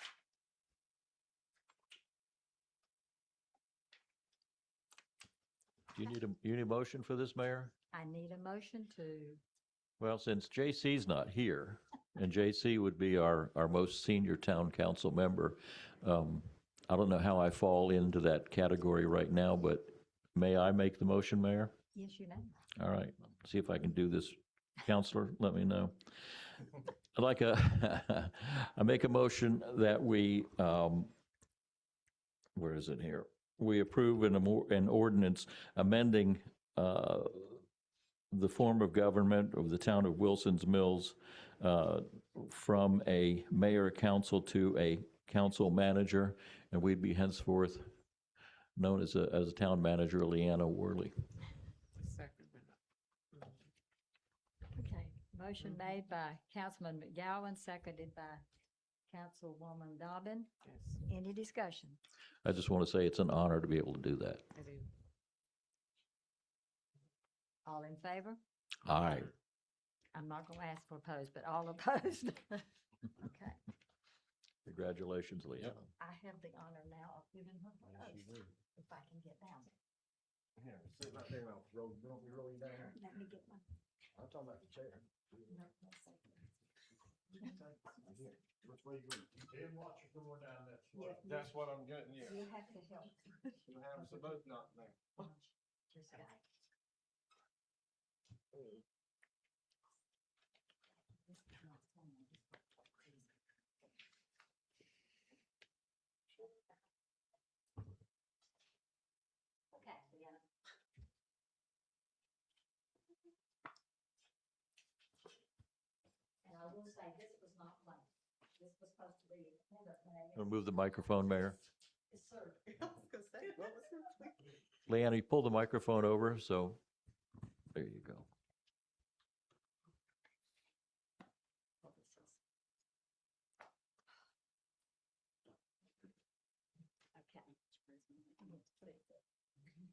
Do you need a motion for this, Mayor? I need a motion to, Well, since JC's not here, and JC would be our most senior town council member, I don't know how I fall into that category right now, but may I make the motion, Mayor? yes, you may. All right, see if I can do this. Counselor, let me know. I make a motion that we, where is it here? We approve an ordinance amending the form of government of the town of Wilson's Mills from a mayor council to a council manager, and we'd be henceforth known as a town manager, Leanna Worley. Okay, motion made by Councilman McGowan, seconded by Councilwoman Dobbin. Yes, Any discussion? I just want to say it's an honor to be able to do that. I do. All in favor? Aye. I'm not going to ask for opposed, but all opposed? Okay. Congratulations, Leanna. I have the honor now of giving her her oath, if I can get down there. Yeah, sit right there now. Don't be rolling down. Let me get my, I'm talking about the chair. no, no second. Which way you going? Didn't watch you going down that Yeah, That's what I'm getting, yeah. you have to help. You'll have us both not now. This guy. Okay, Leanna. And I will say, this was not planned. This was supposed to be. Move the microphone, Mayor. Yes, sir. Leanna, you pull the microphone over, so there you go.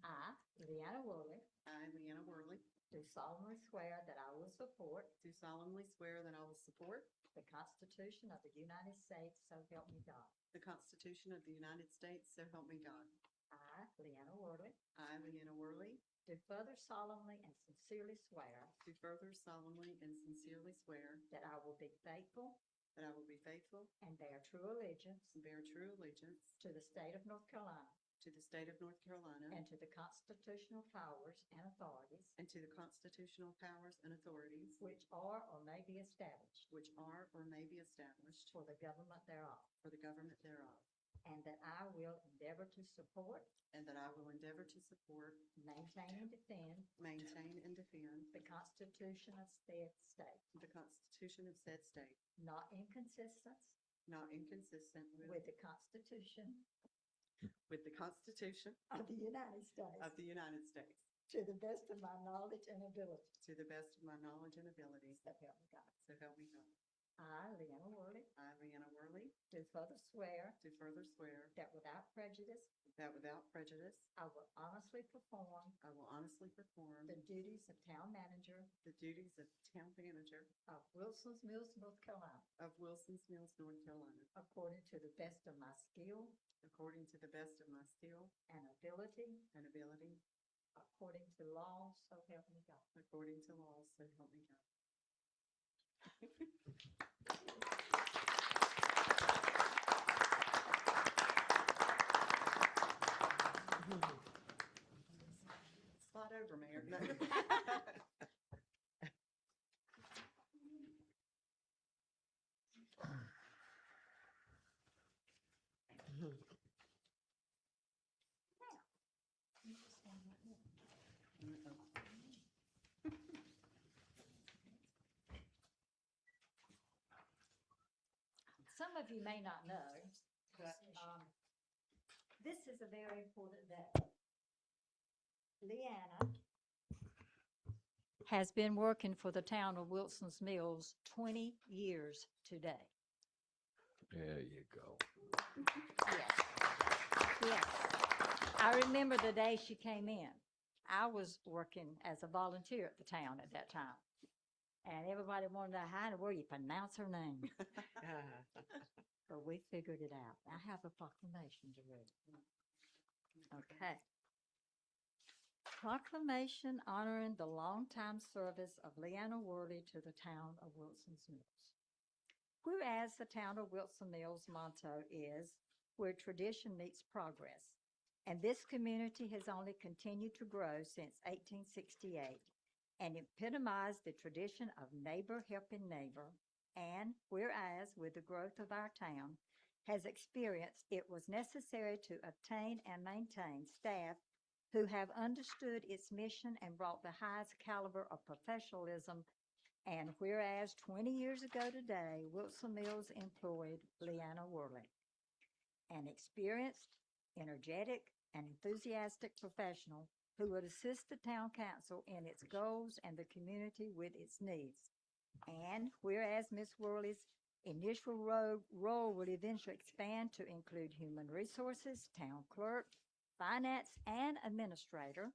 I, Leanna Worley, I, Leanna Worley, do solemnly swear that I will support do solemnly swear that I will support the Constitution of the United States, so help me God. the Constitution of the United States, so help me God. I, Leanna Worley, I, Leanna Worley, do further solemnly and sincerely swear do further solemnly and sincerely swear that I will be faithful that I will be faithful and bear true allegiance and bear true allegiance to the state of North Carolina to the state of North Carolina and to the constitutional powers and authorities and to the constitutional powers and authorities which are or may be established which are or may be established for the government thereof, for the government thereof, and that I will endeavor to support, and that I will endeavor to support, maintain, and defend maintain, and defend the Constitution of said state, the Constitution of said state, not inconsistent not inconsistent with the Constitution with the Constitution of the United States, of the United States, to the best of my knowledge and ability. to the best of my knowledge and ability, So help me God. so help me God. I, Leanna Worley, I, Leanna Worley, do further swear do further swear that without prejudice, that without prejudice, I will honestly perform I will honestly perform the duties of town manager the duties of town manager of Wilson's Mills, North Carolina, of Wilson's Mills, North Carolina, according to the best of my skill according to the best of my skill and ability, and ability, according to law, so help me God. according to law, so help me God. Some of you may not know, but this is a very important day. Leanna has been working for the town of Wilson's Mills 20 years today. There you go. Yes. I remember the day she came in. I was working as a volunteer at the town at that time. And everybody wanted to know how in the world you pronounce her name. But we figured it out. I have a proclamation to read. Okay. Proclamation honoring the longtime service of Leanna Worley to the town of Wilson's Mills. Whereas the town of Wilson Mills motto is, where tradition meets progress, and this community has only continued to grow since 1868 and epitomized the tradition of neighbor helping neighbor, and whereas with the growth of our town has experienced it was necessary to obtain and maintain staff who have understood its mission and brought the highest caliber of professionalism. And whereas 20 years ago today, Wilson Mills employed Leanna Worley, an experienced, energetic, and enthusiastic professional who would assist the town council in its goals and the community with its needs. And whereas Ms. Worley's initial role would eventually expand to include human resources, town clerk, finance, and administrator.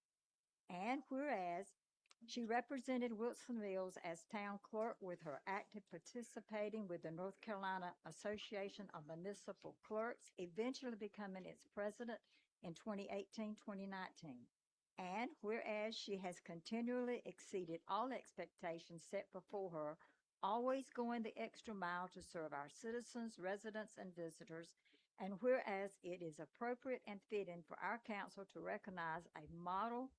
And whereas she represented Wilson Mills as town clerk with her active participating with the North Carolina Association of Municipal Clerks, eventually becoming its president in 2018-2019. And whereas she has continually exceeded all expectations set before her, always going the extra mile to serve our citizens, residents, and visitors. And whereas it is appropriate and fitting for our council to recognize a model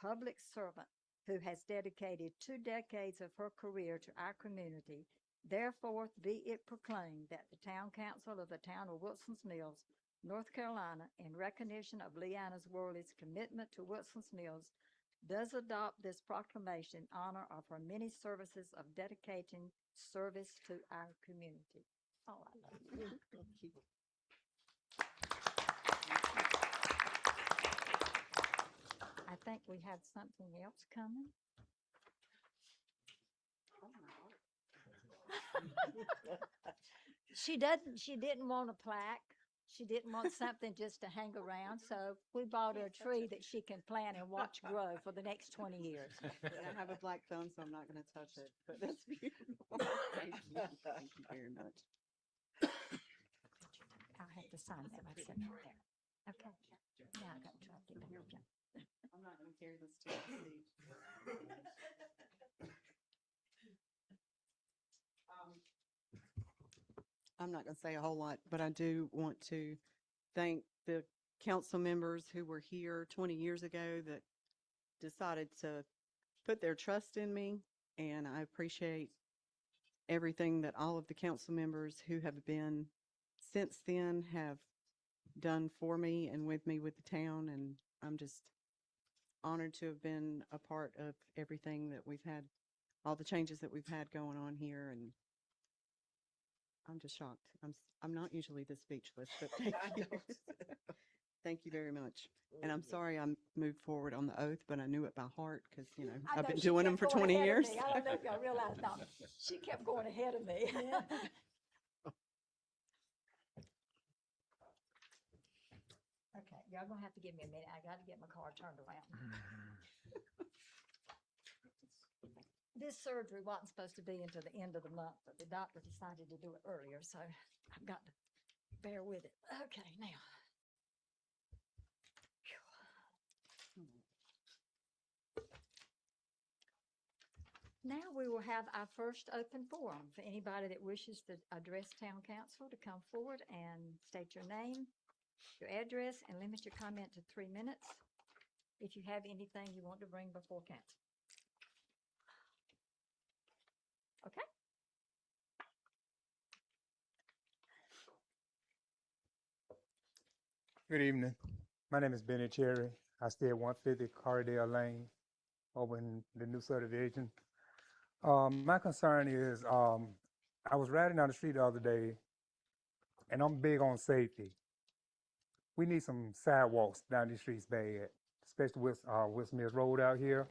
public servant who has dedicated 2 decades of her career to our community, therefore be it proclaimed that the town council of the town of Wilson's Mills, North Carolina, in recognition of Leanna Worley's commitment to Wilson's Mills, does adopt this proclamation in honor of her many services of dedicating service to our community. Oh, I love you. Thank you. I think we have something else coming. She didn't want a plaque. She didn't want something just to hang around, so we bought her a tree that she can plant and watch grow for the next 20 years. I have a black thumb, so I'm not going to touch it, but that's beautiful. Thank you. Thank you very much. I'll have to sign that. I'll send it there. Okay. Now I got to try to get back up. I'm not going to carry this to the seat. I'm not going to say a whole lot, but I do want to thank the council members who were here 20 years ago that decided to put their trust in me, and I appreciate everything that all of the council members who have been since then have done for me and with me with the town, and I'm just honored to have been a part of everything that we've had, all the changes that we've had going on here, and I'm just shocked. I'm not usually this speechless, but thank you. Thank you very much. And I'm sorry I moved forward on the oath, but I knew it by heart because, you know, I've been doing them for 20 years. I don't know if y'all realize now, she kept going ahead of me. Okay, y'all gonna have to give me a minute. I gotta get my car turned around. This surgery wasn't supposed to be until the end of the month, but the doctor decided to do it earlier, so I've got to bear with it. Okay, now. Now we will have our first open forum for anybody that wishes to address town council to come forward and state your name, your address, and limit your comment to 3 minutes if you have anything you want to bring before council. Okay. Good evening. My name is Benny Cherry. I stay at 150 Cardale Lane over in the new subdivision. My concern is I was riding down the street the other day, and I'm big on safety. We need some sidewalks down these streets bad, especially with Wilson Mills Road out here.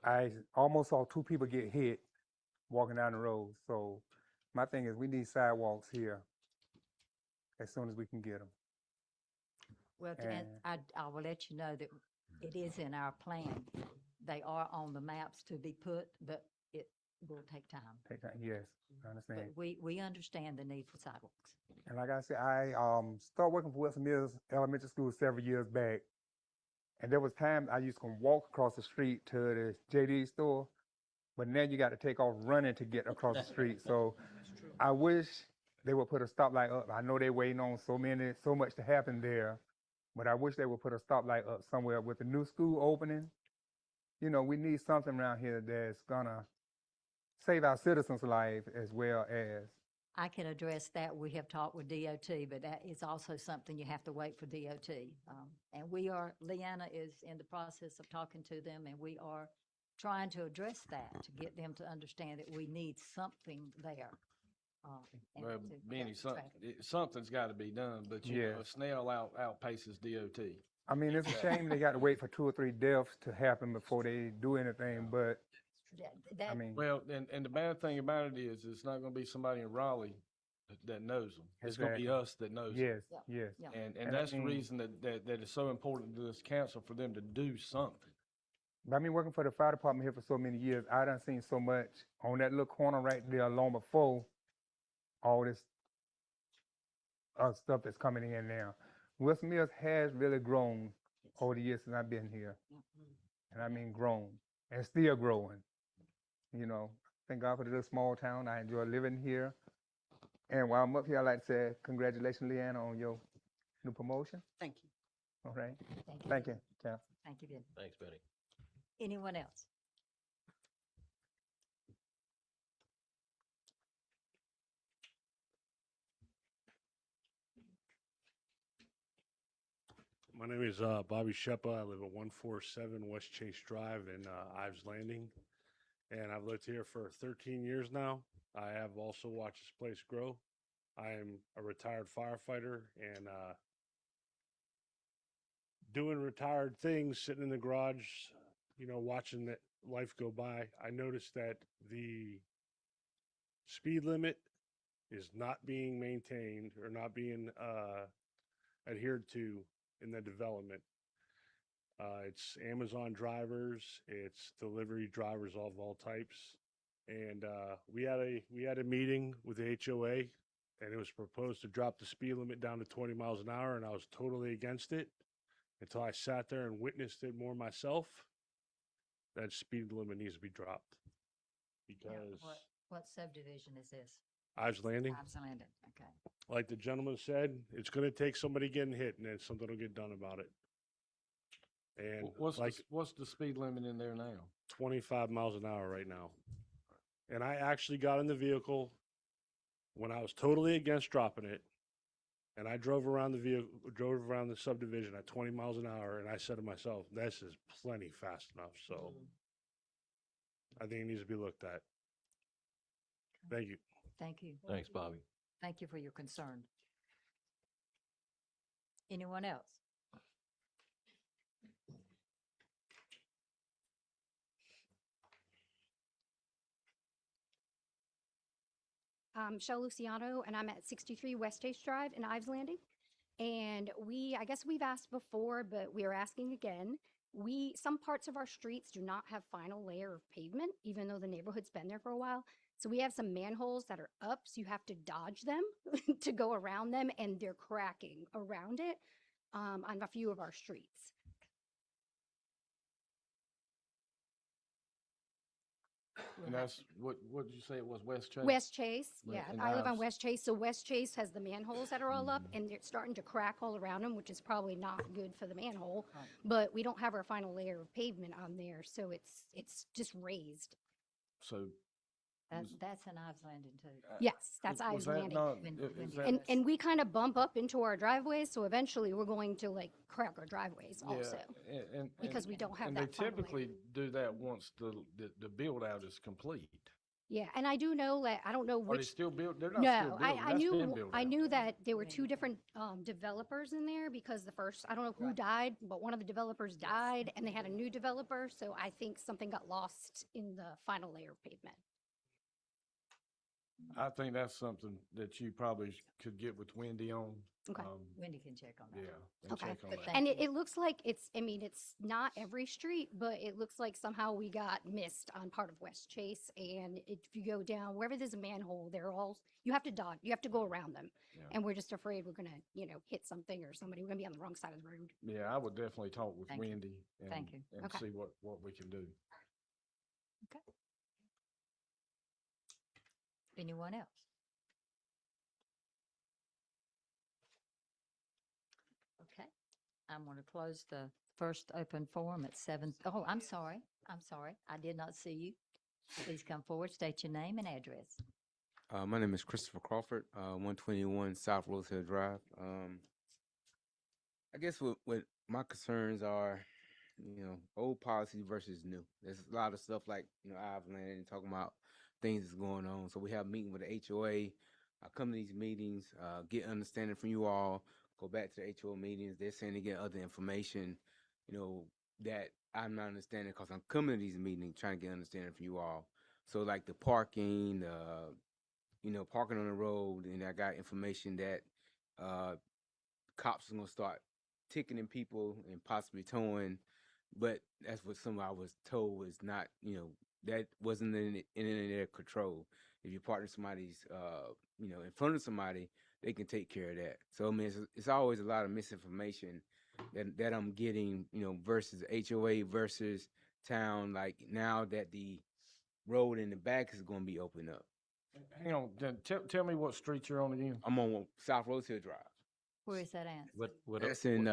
I almost saw 2 people get hit walking down the road. So my thing is we need sidewalks here as soon as we can get them. Well, And- I will let you know that it is in our plan. They are on the maps to be put, but it will take time. Take time. Yes, I understand. But we understand the need for sidewalks. And like I said, I started working for Wilson Mills Elementary School several years back. And there was time I used to walk across the street to the JD store, but now you got to take off running to get across the street. So I wish they would put a stoplight up. I know they're waiting on so much to happen there, but I wish they would put a stoplight up somewhere with the new school opening. You know, we need something around here that's gonna save our citizens' life as well as. I can address that. We have talked with DOT, but that is also something you have to wait for DOT. And Leanna is in the process of talking to them, and we are trying to address that, to get them to understand that we need something there. And Well, to Benny, direct traffic. something's got to be done, but you know, Yeah. a snail outpaces DOT. I mean, it's a shame they got to wait for 2 or 3 deaths to happen before they do anything, but That- I mean, Well, and the bad thing about it is, it's not going to be somebody in Raleigh that knows them. It's going to be Exactly. us that knows them. yes, Yeah. yes. Yeah. And And I that's the mean- reason that it's so important to this council for them to do something. But I mean, working for the fire department here for so many years, I done seen so much on that little corner right there long before all this stuff that's coming in now. Wilson Mills has really grown over the years since I've been here. And I mean grown and still growing. You know, thank God for the little small town. I enjoy living here. And while I'm up here, I'd like to say congratulations, Leanna, on your new promotion. Thank you. All right. Thank you. Thank you, Cap. Thank you, Ben. Thanks, Betty. Anyone else? My name is Bobby Shepa. I live at 147 West Chase Drive in Ives Landing, and I've lived here for 13 years now. I have also watched this place grow. I am a retired firefighter and doing retired things, sitting in the garage, you know, watching that life go by. I noticed that the speed limit is not being maintained or not being adhered to in the development. It's Amazon drivers, it's delivery drivers of all types. And we had a meeting with the HOA, and it was proposed to drop the speed limit down to 20 miles an hour, and I was totally against it until I sat there and witnessed it more myself. That speed limit needs to be dropped. Now, Because What subdivision is this? Ives Landing, Ives Landing, okay. like the gentleman said, it's gonna take somebody getting hit and then something will get done about it. And like What's the speed limit in there now? 25 miles an hour right now. And I actually got in the vehicle when I was totally against dropping it. And I drove around the subdivision at 20 miles an hour. And I said to myself, this is plenty fast enough. So I think it needs to be looked at. Thank you. Thank you. Thanks, Bobby. Thank you for your concern. Anyone else? I'm Shel Luciano, and I'm at 63 West Chase Drive in Ives Landing. And I guess we've asked before, but we are asking again. Some parts of our streets do not have final layer of pavement, even though the neighborhood's been there for a while. So we have some manholes that are up, so you have to dodge them to go around them, and they're cracking around it on a few of our streets. We'll And have that's, what did you say it was, West Chase? West Chase, Right, yeah, and I live on Ives. West Chase, so West Chase has the manholes that are all up, and they're starting to crack all around them, which is probably not good for the manhole. Right. But we don't have our final layer of pavement on there, so it's just raised. So That's an Ives Landing too. Yes, that's was Ives that Landing. not- When- is when that- you- And we kind of bump up into our driveways, so eventually we're going to like crack our driveways also. Because we don't have and that they final layer. typically do that once the build out is complete. Yeah, and I do know that, I don't know Are they which, still built? They're not still no, building. I That's been knew, built I out. knew that there were two different developers in there because the first, I don't know who died, but one of the developers died and they had a new developer, so I think something got lost in the final layer of pavement. I think that's something that you probably could get with Wendy on. Okay. Wendy can check on that. Yeah. And Okay. check on But that. thank And you. it looks like it's, I mean, it's not every street, but it looks like somehow we got missed on part of West Chase. And if you go down, wherever there's a manhole, they're all, you have to dodge, you have to go around them. Yeah. And we're just afraid we're gonna, hit something or somebody, we're gonna be on the wrong side of the road. Yeah, I would definitely talk with Thank you. Wendy and, Thank you. and Okay. see what we can do. Anyone else? Okay, I'm going to close the first open forum at 7. Oh, I'm sorry. I did not see you. Please come forward, state your name and address. My name is Christopher Crawford, 121 South Rosehill Drive. I guess what my concerns are, old policy versus new. There's a lot of stuff like, I've landed and talking about things that's going on. So we have a meeting with the HOA. I come to these meetings, get understanding from you all, go back to the HOA meetings. They're saying to get other information, that I'm not understanding because I'm coming to these meetings trying to get understanding from you all. So like the parking, parking on the road, and I got information that cops are gonna start ticketing people and possibly towing, but that's what I was told was not, that wasn't in their control. If you partner somebody's, in front of somebody, they can take care of that. So I mean, it's always a lot of misinformation that I'm getting, versus HOA versus town. Like now that the road in the back is going to be opened up. Hang on, then tell me what street you're on again. I'm on South Rosehill Drive. Where is that at? That's in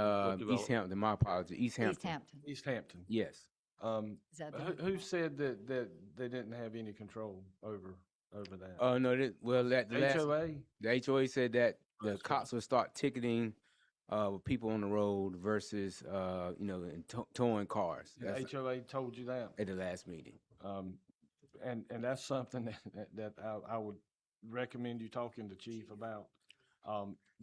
East Hampton. My apologies, East Hampton. East Hampton. Yes. Is that the- Who said that they didn't have any control over that? Oh no, the HOA? The HOA said that the cops will start ticketing people on the road versus and towing cars. The HOA told you that at the last meeting. And that's something that I would recommend you talking to Chief about.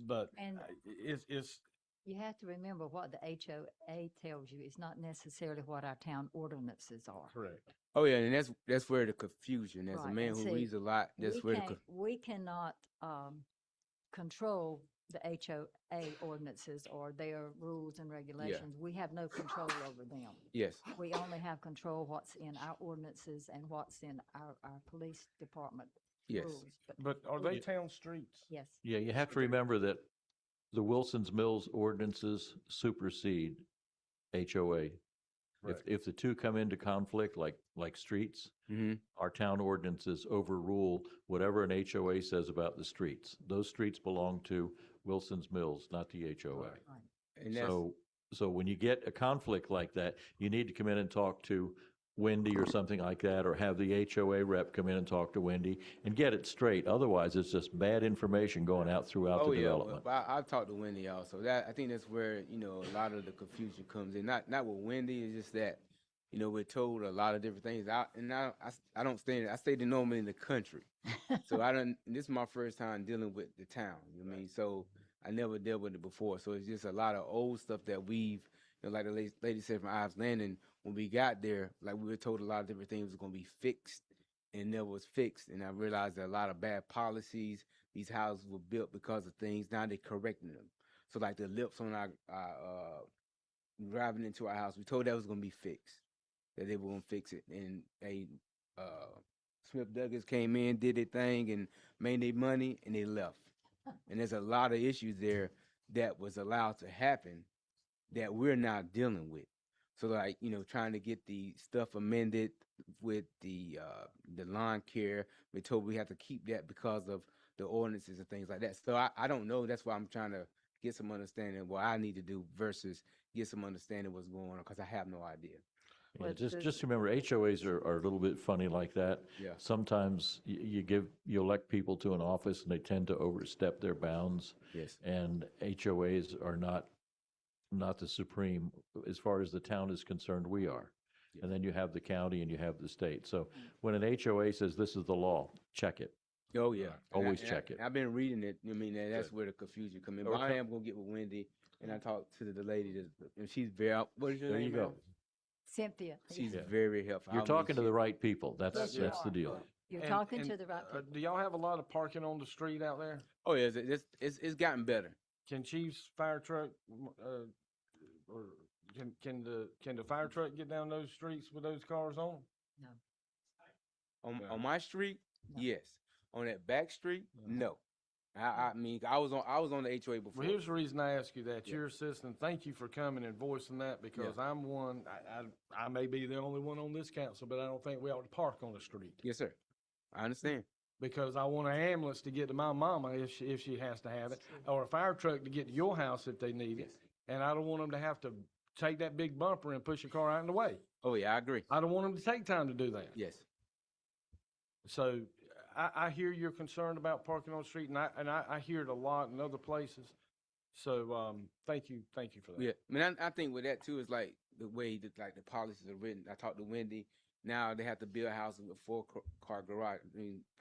But And- it's You have to remember what the HOA tells you. It's not necessarily what our town ordinances are. correct. Oh yeah, and that's where the confusion. As a Right, man and who see, reads a lot, that's where We cannot control the HOA ordinances or their rules and regulations. We have no control over them. Yes. We only have control what's in our ordinances and what's in our police department Yes. rules. But are they town streets? Yes. Yeah, you have to remember that the Wilson's Mills ordinances supersede HOA. Correct. If the two come into conflict, like streets, our town ordinances overrule whatever an HOA says about the streets. Those streets belong to Wilson's Mills, not the HOA. And that's- So when you get a conflict like that, you need to come in and talk to Wendy or something like that, or have the HOA rep come in and talk to Wendy and get it straight. Otherwise, it's just bad information going out throughout the development. Well, I've talked to Wendy also. I think that's where a lot of the confusion comes in. Not with Wendy, it's just that we're told a lot of different things. I don't stay. I stayed normally in the country, so this is my first time dealing with the town. You know what I mean? So I never dealt with it before. So it's just a lot of old stuff that we've, like the lady said from Ives Landing. When we got there, like we were told a lot of different things was going to be fixed, and never was fixed. And I realized that a lot of bad policies. These houses were built because of things. Now they're correcting them. So like the lips on our driving into our house, we told that was going to be fixed. That they were going to fix it, and Smith Douglas came in, did their thing, and made their money, and they left. And there's a lot of issues there that was allowed to happen that we're now dealing with. So like, trying to get the stuff amended with the lawn care, we're told we have to keep that because of the ordinances and things like that. So I don't know. That's why I'm trying to get some understanding of what I need to do versus get some understanding of what's going on, because I have no idea. Yeah, But just remember, HOAs are a little bit funny like that. Yeah. Sometimes you elect people to an office and they tend to overstep their bounds. Yes. And HOAs are not the supreme, as far as the town is concerned, we are. And then you have the county and you have the state. So when an HOA says this is the law, check it. Oh, yeah. Always check it. I've been reading it. I mean, that's where the confusion come in. But I am gonna get with Wendy, and I talked to the lady, and she's very, what is your There name? you go. ma'am? Cynthia. She's Yeah. very helpful. You're I mean, talking to she- the right people. That's Yes, you the are. deal. You're And- talking and, to the right people. Do y'all have a lot of parking on the street out there? Oh, yeah, it's gotten better. Can Chief's fire truck, or can the fire truck get down those streets with those cars on? No. On my street, yes. On that back street, no. I mean, I was on the HOA before. Well, here's the reason I ask you that. Your assistant, thank you for coming and voicing that, because I'm one, I may be the only one on this council, but I don't think we ought to park on the street. Yes, sir. I understand. Because I want an ambulance to get to my mama if she has to have it, or a fire truck to get to your house if they need it. And I don't want them to have to take that big bumper and push a car out in the way. Oh, yeah, I agree. I don't want them to take time to do that. Yes. So I hear you're concerned about parking on the street, and I hear it a lot in other places. So, thank you for that. Yeah, I mean, I think with that too is like the way that like the policies are written. I talked to Wendy. Now they have to build houses with 4-car garage,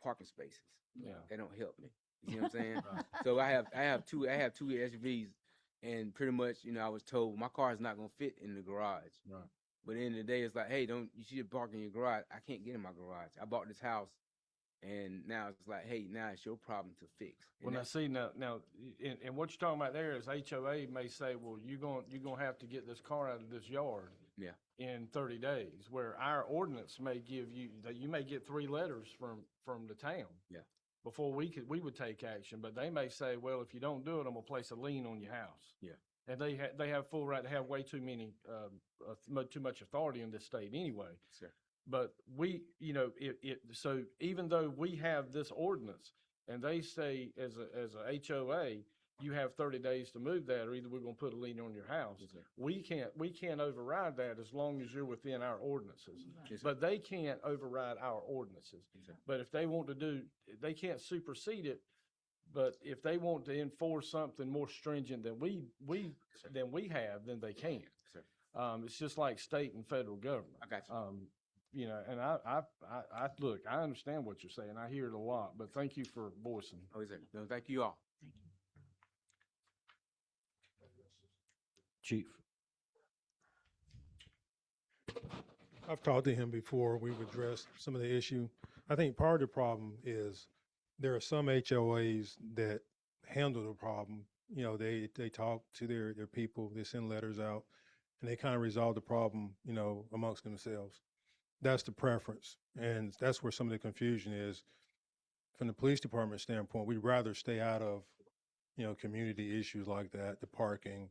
parking spaces. Yeah. They don't help me. You know what I'm saying? So I have two SUVs, and pretty much, I was told my car is not gonna fit in the garage. Right. But at the end of the day, it's like, hey, you should park in your garage. I can't get in my garage. I bought this house, and now it's like, hey, now it's your problem to fix. Well, now see, now, and what you're talking about there is HOA may say, well, you're gonna have to get this car out of this yard. Yeah. In 30 days, where our ordinance may give you, that you may get 3 letters from the town. Yeah. Before we would take action, but they may say, well, if you don't do it, I'm gonna place a lien on your house. Yeah. And they have full right to have way too many, too much authority in this state anyway. Sure. But so even though we have this ordinance and they say as a HOA, you have 30 days to move that, or either we're gonna put a lien on your house. Yes, sir. We can't override that as long as you're within our ordinances. Yes, sir. But they can't override our ordinances. Yes, sir. But if they want to they can't supersede it. But if they want to enforce something more stringent than we have, then they can. Sir. It's just like state and federal government. I got you. And I look, I understand what you're saying. I hear it a lot, but thank you for voicing. Oh, is it? No, thank you all. Chief. I've talked to him before. We've addressed some of the issue. I think part of the problem is there are some HOAs that handle the problem. They talk to their people, they send letters out, and they kind of resolve the problem, amongst themselves. That's the preference. And that's where some of the confusion is. From the police department standpoint, we'd rather stay out of, community issues like that, the parking,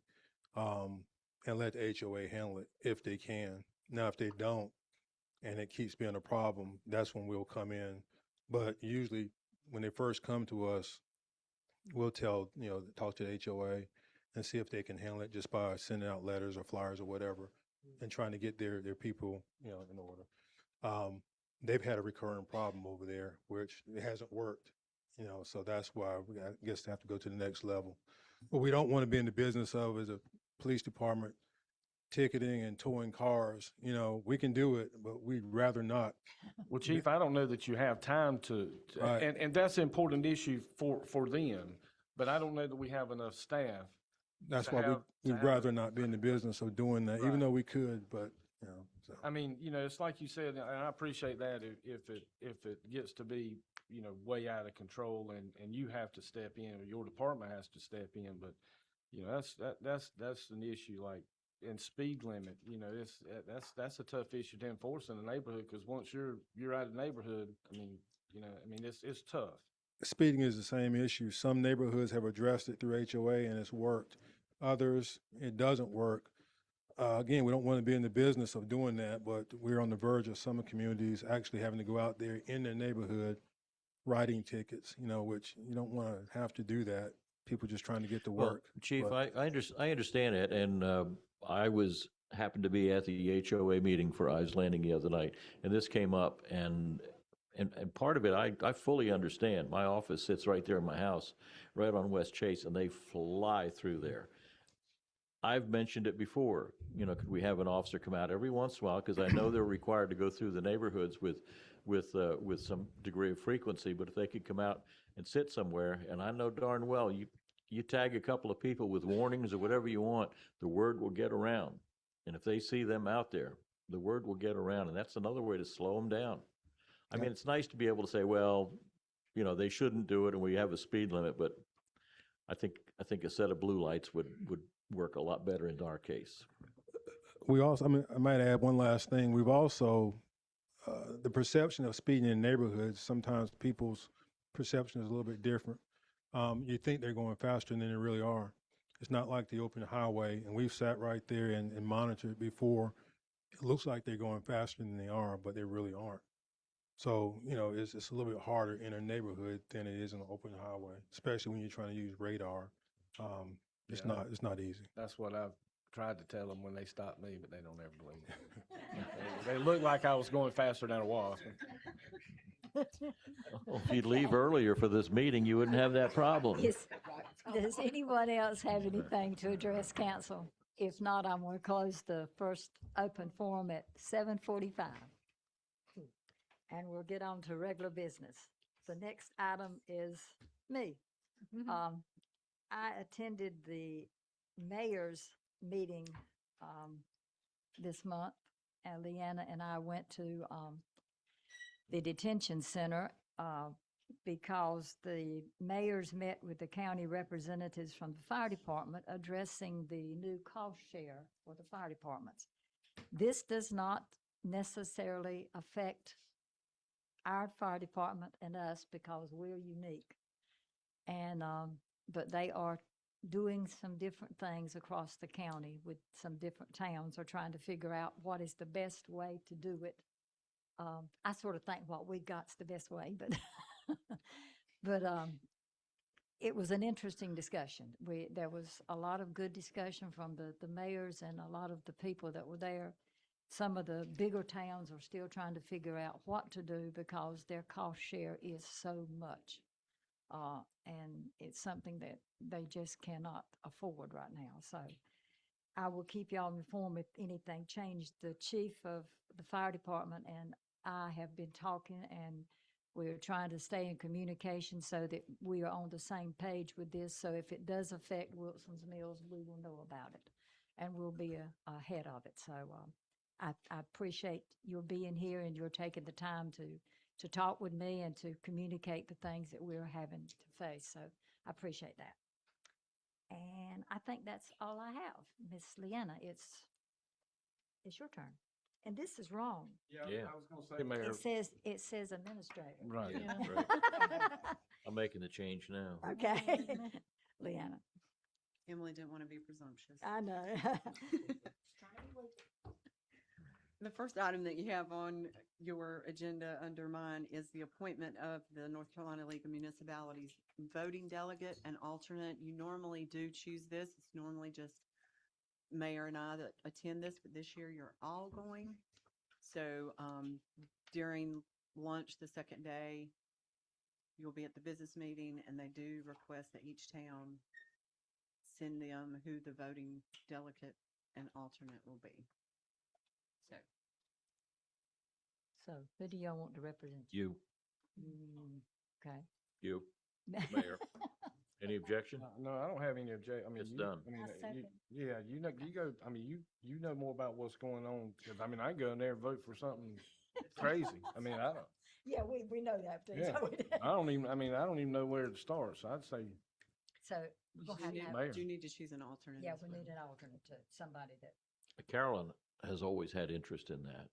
and let the HOA handle it if they can. Now, if they don't, and it keeps being a problem, that's when we'll come in. But usually when they first come to us, we'll talk to the HOA and see if they can handle it just by sending out letters or flyers or whatever and trying to get their people, in order. They've had a recurring problem over there, which it hasn't worked, so that's why I guess they have to go to the next level. What we don't want to be in the business of is a police department ticketing and towing cars. We can do it, but we'd rather not. Well, Chief, I don't know that you have time to Right. and that's an important issue for them, but I don't know that we have enough staff. That's to why have- to we'd have- rather not be in the business of doing that, even Right. though we could, but, so. I mean, it's like you said, and I appreciate that if it gets to be, way out of control and you have to step in or your department has to step in, but, that's an issue like, and speed limit, that's a tough issue to enforce in the neighborhood, because once you're out of the neighborhood, it's tough. Speeding is the same issue. Some neighborhoods have addressed it through HOA and it's worked. Others, it doesn't work. Again, we don't want to be in the business of doing that, but we're on the verge of some communities actually having to go out there in their neighborhood writing tickets, which you don't want to have to do that. People just trying to get to Well, work. Chief, but- I understand it, and I was happened to be at the HOA meeting for Ives Landing the other night, and this came up, and part of it, I fully understand. My office sits right there in my house, right on West Chase, and they fly through there. I've mentioned it before, could we have an officer come out every once in a while? Because I know they're required to go through the neighborhoods with some degree of frequency, but if they could come out and sit somewhere, and I know darn well, you tag a couple of people with warnings or whatever you want, the word will get around. And if they see them out there, the word will get around, and that's another way to slow them down. I mean, it's nice to be able to say, well, they shouldn't do it, and we have a speed limit, but I think a set of blue lights would work a lot better in our case. We also, I might add one last thing. We've also, the perception of speeding in neighborhoods, sometimes people's perception is a little bit different. You think they're going faster than they really are. It's not like the open highway, and we've sat right there and monitored before. It looks like they're going faster than they are, but they really aren't. So, it's a little bit harder in a neighborhood than it is in an open highway, especially when you're trying to use radar. It's Yeah. not easy. That's what I've tried to tell them when they stop me, but they don't ever believe me. They look like I was going faster than I was. Well, if you'd leave earlier for this meeting, you wouldn't have that problem. Does anyone else have anything to address council? If not, I'm going to close the first open forum at 7:45. And we'll get on to regular business. The next item is me. I attended the mayor's meeting this month, and Leanna and I went to the detention center because the mayors met with the county representatives from the fire department addressing the new cost share for the fire departments. This does not necessarily affect our fire department and us because we're unique. And, but they are doing some different things across the county with some different towns are trying to figure out what is the best way to do it. I sort of think what we got's the best way, but but it was an interesting discussion. There was a lot of good discussion from the mayors and a lot of the people that were there. Some of the bigger towns are still trying to figure out what to do because their cost share is so much. And it's something that they just cannot afford right now. So I will keep y'all informed if anything changed. The chief of the fire department and I have been talking, and we're trying to stay in communication so that we are on the same page with this. So if it does affect Wilson's Mills, we will know about it and we'll be ahead of it. So I appreciate your being here and you're taking the time to talk with me and to communicate the things that we're having to face. So I appreciate that. And I think that's all I have. Miss Leanna, it's your turn. And this is wrong. Yeah. I was going to say, Mayor. It says administrator. Right. Yeah, right. I'm making the change now. Okay. Leanna. Emily didn't want to be presumptuous. I know. The first item that you have on your agenda under mine is the appointment of the North Carolina League of Municipalities voting delegate and alternate. You normally do choose this. It's normally just Mayor and I that attend this, but this year you're all going. So during lunch the second day, you'll be at the business meeting, and they do request that each town send them who the voting delegate and alternate will be. So who do y'all want to represent? You, Okay. you, Mayor. Any objection? No, I don't have any objection. I mean, It's done. I mean, I second. yeah, you go. I mean, you know more about what's going on. 'Cause, I mean, I can go in there and vote for something crazy. I mean, I don't. Yeah, we know that too. Yeah, I don't even know where to start. So I'd say So we'll have to have, Mayor. Do you need to choose an alternate? yeah, as we well? need an alternate to somebody that. Carolyn has always had interest in that.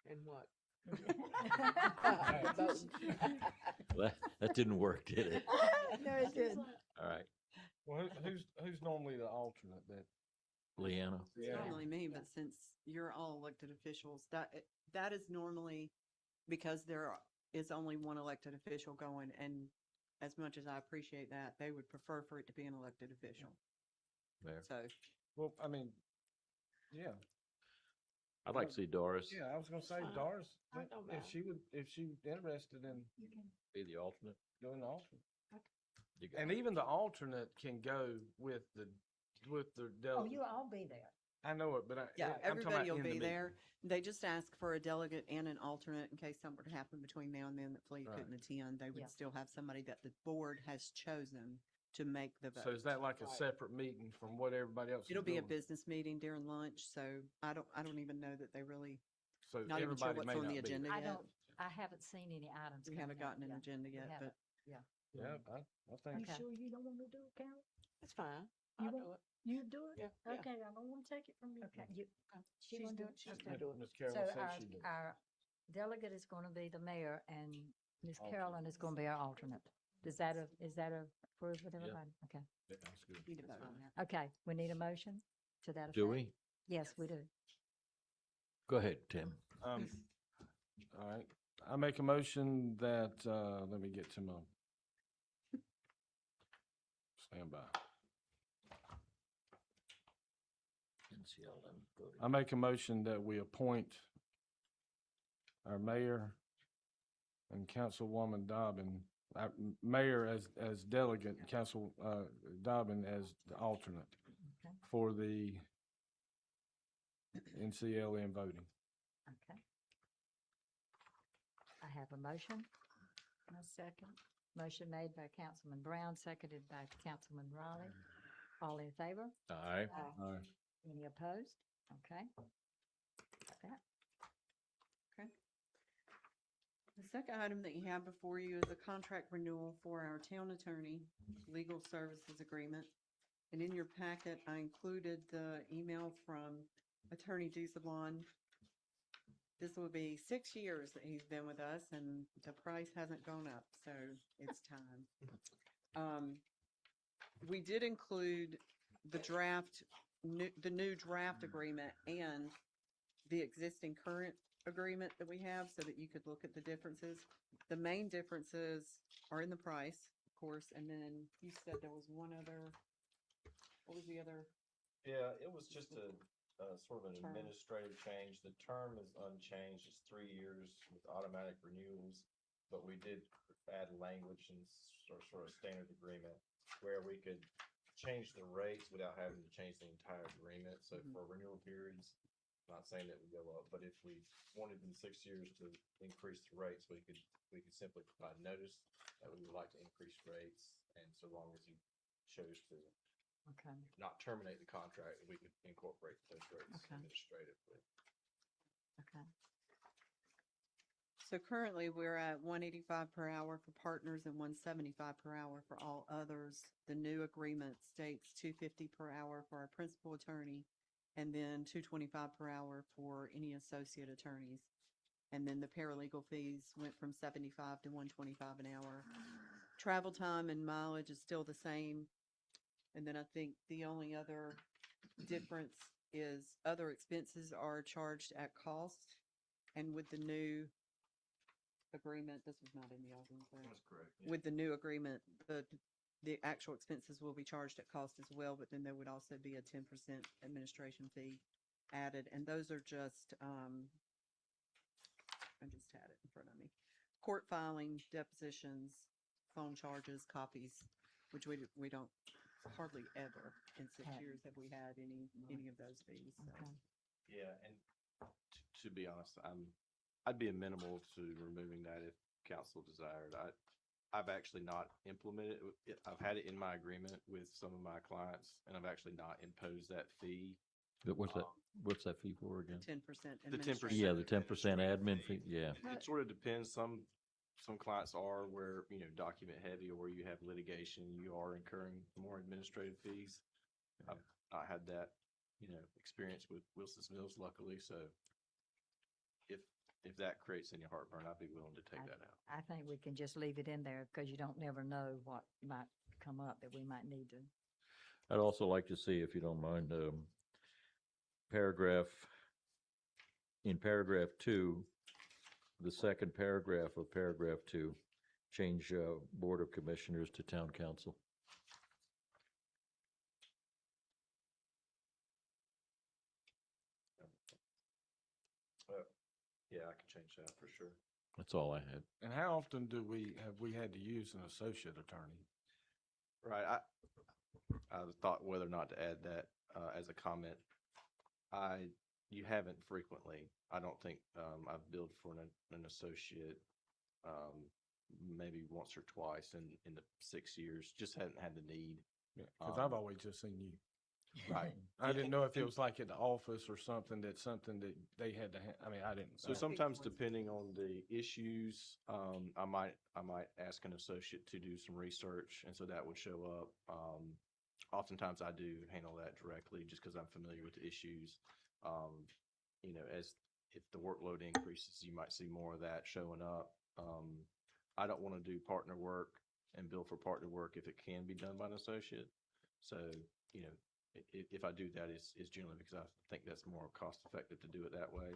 And what? That didn't work, did it? No, it didn't. All right, Well, who's normally the alternate? Leanna. It's normally me, but since you're all elected officials, that is normally because there is only one elected official going, and as much as I appreciate that, they would prefer for it to be an elected official. Mayor. So Well, I mean, Yeah. I'd like to see Doris Yeah, I was gonna say Fine. Doris, I don't if mind. she would, if she interested in be the alternate. doing the alternate. You got And it. even the alternate can go with the Oh, delegate. you'll all be there. I know it, but Yeah, I'm talking about everybody will in the be meeting. there. They just ask for a delegate and an alternate in case something were to happen between now and then that Flea Right. couldn't attend. They Yeah. would still have somebody that the board has chosen to make the vote. So is that like a Right. separate meeting from what everybody else is It'll be a doing? business meeting during lunch, so I don't even know that they really, So not even sure everybody what's may on the not be agenda there. I yet. I haven't seen any items. We coming haven't out gotten an yet. agenda We yet, but haven't. Yeah. Yeah, I think. Okay. You don't want to do it, Carol? It's fine. You I'll won't- do it. You do it? Yeah, yeah. Okay, I don't want to take it from you. Okay, you, she She's gonna do doing- it? she's Okay. gonna do it. Ms. So Carolyn said she did. our delegate is gonna be the mayor and Ms. Alternate. Carolyn is gonna be our alternate. Is that approved with everybody? Okay. Yeah, that's good. need to vote on that. Okay, we need a motion to that effect? Do we? Yes, we do. Go ahead, Tim. All right, I make a motion that, let me get to my standby. NCLM voting. I make a motion that we appoint our mayor and Councilwoman Dobbin, our mayor as delegate, and Council, Dobbin as the alternate Okay. for the NCLM voting. Okay. I have a motion. A second. Motion made by Councilman Brown, seconded by Councilman Riley. All in favor? Aye. Aye. Any opposed? Okay. Got that. The second item that you have before you is a contract renewal for our town attorney, legal services agreement. And in your packet, I included the email from Attorney Dusablon. This will be 6 years that he's been with us and the price hasn't gone up, so it's time. We did include the new draft agreement and the existing current agreement that we have so that you could look at the differences. The main differences are in the price, of course, and then you said there was one other, what was the other? Yeah, it was just a sort of an Term. administrative change. The term is unchanged. It's 3 years with automatic renewals. But we did add language and sort of standard agreement where we could change the rates without having to change the entire agreement. So for renewal periods, not saying that we go up, but if we wanted in 6 years to increase the rates, we could simply provide notice that we would like to increase rates. And so long as you chose to Okay. not terminate the contract, we could incorporate those rates Okay. administratively. Okay. So currently, we're at 185 per hour for partners and 175 per hour for all others. The new agreement states 250 per hour for our principal attorney and then 225 per hour for any associate attorneys. And then the paralegal fees went from 75 to 125 an hour. Travel time and mileage is still the same. And then I think the only other difference is other expenses are charged at cost. And with the new agreement, this was not in the old one, correct? That's correct. With the new agreement, the actual expenses will be charged at cost as well, but then there would also be a 10% administration fee added, and those are just, I just had it in front of me. Court filing, depositions, phone charges, copies, which we don't hardly ever in 6 Have. years have we had any of those fees, so. Okay. Yeah, and to be honest, I'd be amenable to removing that if council desired. I've actually not implemented it. I've had it in my agreement with some of my clients, and I've actually not imposed that fee. But what's that fee for again? 10% The 10%. Yeah, the 10% admin fee, yeah. It sort of depends. Some clients are where, document heavy or you have litigation, you are incurring more administrative fees. I've not had that, experience with Wilson's Mills luckily, so if that creates any heartburn, I'd be willing to take that out. I think we can just leave it in there because you don't never know what might come up that we might need to. I'd also like to see, if you don't mind, in paragraph 2, the second paragraph of paragraph 2, change Board of Commissioners to Town Council. Yeah, I can change that for sure. That's all I had. And how often have we had to use an associate attorney? Right, I thought whether or not to add that, as a comment. You haven't frequently. I don't think, I've billed for an associate, maybe once or twice in the 6 years, just hadn't had the need. Yeah, because I've Um, always just seen you. Right. I Yeah, didn't and- know if it and- was like at the office or something that they had to, I mean, I didn't. So sometimes depending on the issues, I might ask an associate to do some research, and so that would show up. Oftentimes I do handle that directly just because I'm familiar with the issues. You know, if the workload increases, you might see more of that showing up. I don't want to do partner work and bill for partner work if it can be done by an associate. So, you know, if I do that, it's generally because I think that's more cost effective to do it that way.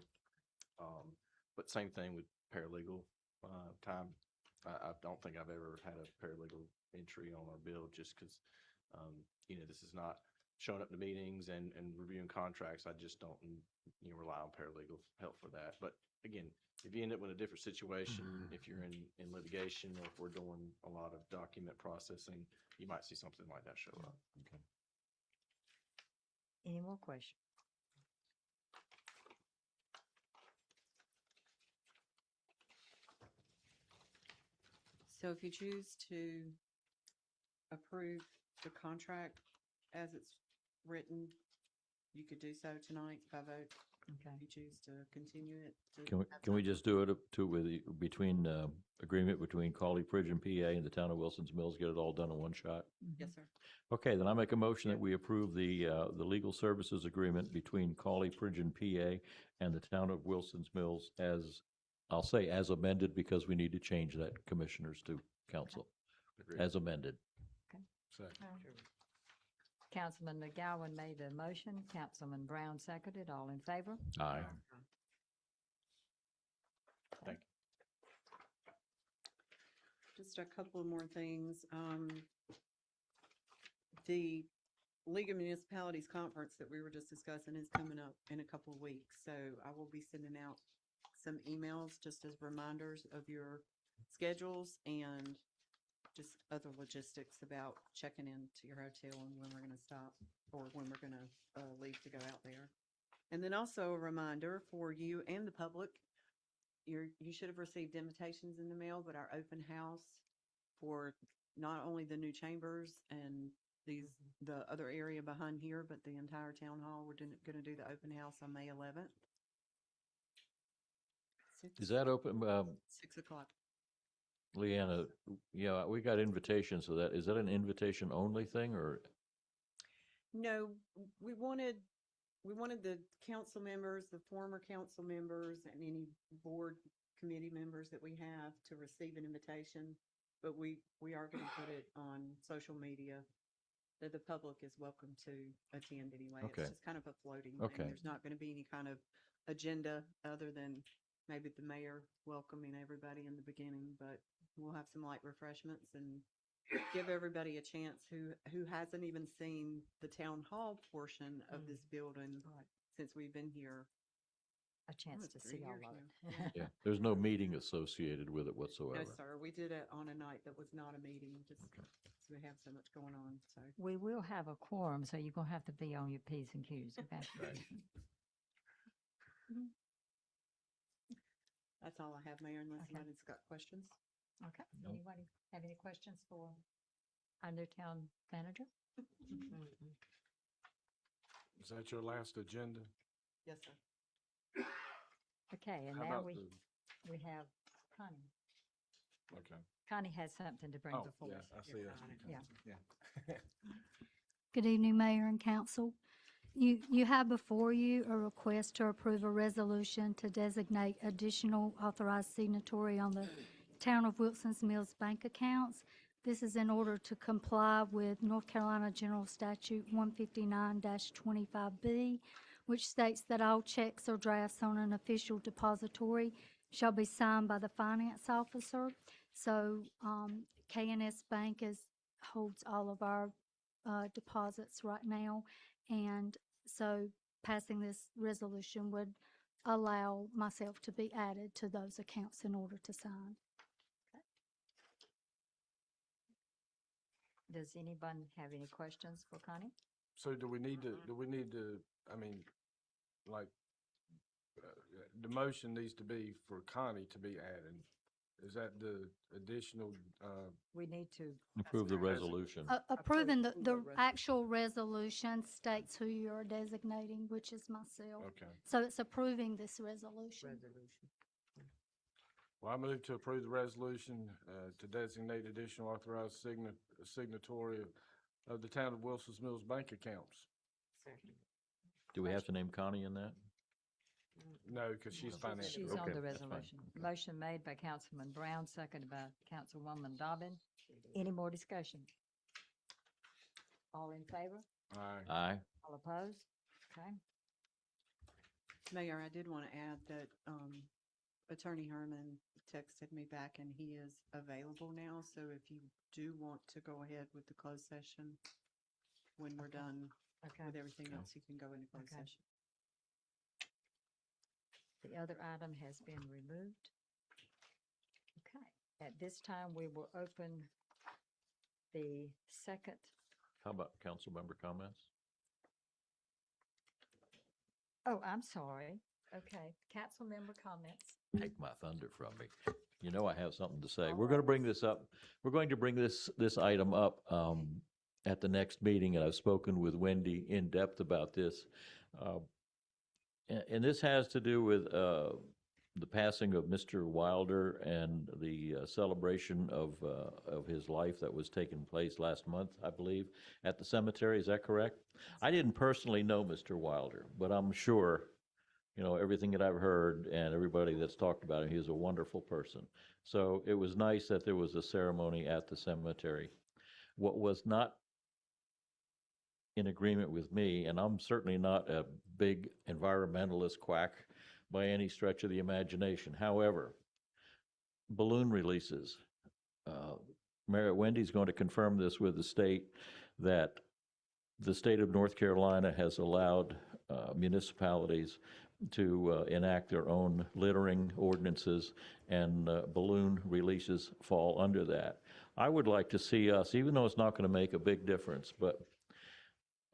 But same thing with paralegal time. I don't think I've ever had a paralegal entry on our bill just because, you know, this is not showing up to meetings and reviewing contracts. I just don't, you know, rely on paralegal help for that. But again, if you end up with a different situation, if you're in litigation or if we're doing a lot of document processing, you might see something like that show up. Okay. Any more questions? So if you choose to approve the contract as it's written, you could do so tonight by vote. Okay. If you choose to continue it. to Can we, have can we time. just do it up to between, agreement between Cauley Bridge and PA and the town of Wilson's Mills, get it all done in one shot? Yes, sir. Okay, then I make a motion that we approve the legal services agreement between Cauley Bridge and PA and the town of Wilson's Mills as, I'll say as amended because we need to change that commissioners to council, Agreed. as amended. Councilman McGowan made the motion, Councilman Brown seconded, all in favor? Aye. Thank Just a couple of more things. The League of Municipalities Conference that we were just discussing is coming up in a couple of weeks. So I will be sending out some emails just as reminders of your schedules and just other logistics about checking into your hotel and when we're going to stop or when we're going to leave to go out there. And then also a reminder for you and the public, you should have received invitations in the mail, but our open house for not only the new chambers and the other area behind here, but the entire town hall, we're going to do the open house on May 11th. Is that open, 6 o'clock. Leanna? Yeah, we got invitations, so is that an invitation only thing or? No, we wanted the council members, the former council members, and any board committee members that we have to receive an invitation. But we are going to put it on social media that the public is welcome to attend anyway. Okay. It's just kind of a floating Okay. thing. There's not going to be any kind of agenda other than maybe the mayor welcoming everybody in the beginning, but we'll have some light refreshments and give everybody a chance who hasn't even seen the town hall portion of this building since we've been here. A chance to 3 see all years of now. it. Yeah, there's no meeting associated with it whatsoever. No, sir, we did it on a night that was not a meeting, just because we have so much going on, so. We will have a quorum, so you're gonna have to be on your P's and Q's, okay? That's all I have, Mayor, unless Okay. somebody's got questions. Okay, anybody have any questions for our new town manager? Is that your last agenda? Yes, sir. Okay, and How now about we have Connie. Okay. Connie has something to bring Oh, before yeah, us. I see it. Yeah. Yeah. Good evening, Mayor and Council. You have before you a request to approve a resolution to designate additional authorized signatory on the Town of Wilson's Mills bank accounts. This is in order to comply with North Carolina General Statute 159-25B, which states that all checks or drafts on an official depository shall be signed by the finance officer. So K&S Bank holds all of our deposits right now. And so passing this resolution would allow myself to be added to those accounts in order to sign. Does anyone have any questions for Connie? So do we need to, I mean, like, the motion needs to be for Connie to be added. Is that the additional, We need to, Approve the resolution. Approving the Approve the actual resolution states who you're designating, which is myself. okay. So it's approving this resolution. Well, I move to approve the resolution, to designate additional authorized signatory of the town of Wilson's Mills bank accounts. Do we have to name Connie in that? No, because she's financial. she's on Okay, the that's fine. resolution. Motion made by Councilman Brown, seconded by Councilwoman Dobbin. Any more discussion? All in favor? Aye. Aye. All opposed? Okay. Mayor, I did want to add that Attorney Herman texted me back and he is available now. So if you do want to go ahead with the closed session, when we're done Okay. with everything Okay. else, you can go into closed Okay. session. The other item has been removed. Okay. At this time, we will open the second. How about council member comments? Oh, I'm sorry. Okay. Council member comments. Take my thunder from me. You know I have something to say. We're going to bring this up. We're going to bring this item up at the next meeting, and I've spoken with Wendy in depth about this. And this has to do with the passing of Mr. Wilder and the celebration of his life that was taking place last month, I believe, at the cemetery. Is that correct? I didn't personally know Mr. Wilder, but I'm sure, you know, everything that I've heard and everybody that's talked about him, he's a wonderful person. So it was nice that there was a ceremony at the cemetery. What was not in agreement with me, and I'm certainly not a big environmentalist quack by any stretch of the imagination. However, balloon releases. Mayor Wendy's going to confirm this with the state, that the state of North Carolina has allowed municipalities to enact their own littering ordinances, and balloon releases fall under that. I would like to see us, even though it's not going to make a big difference, but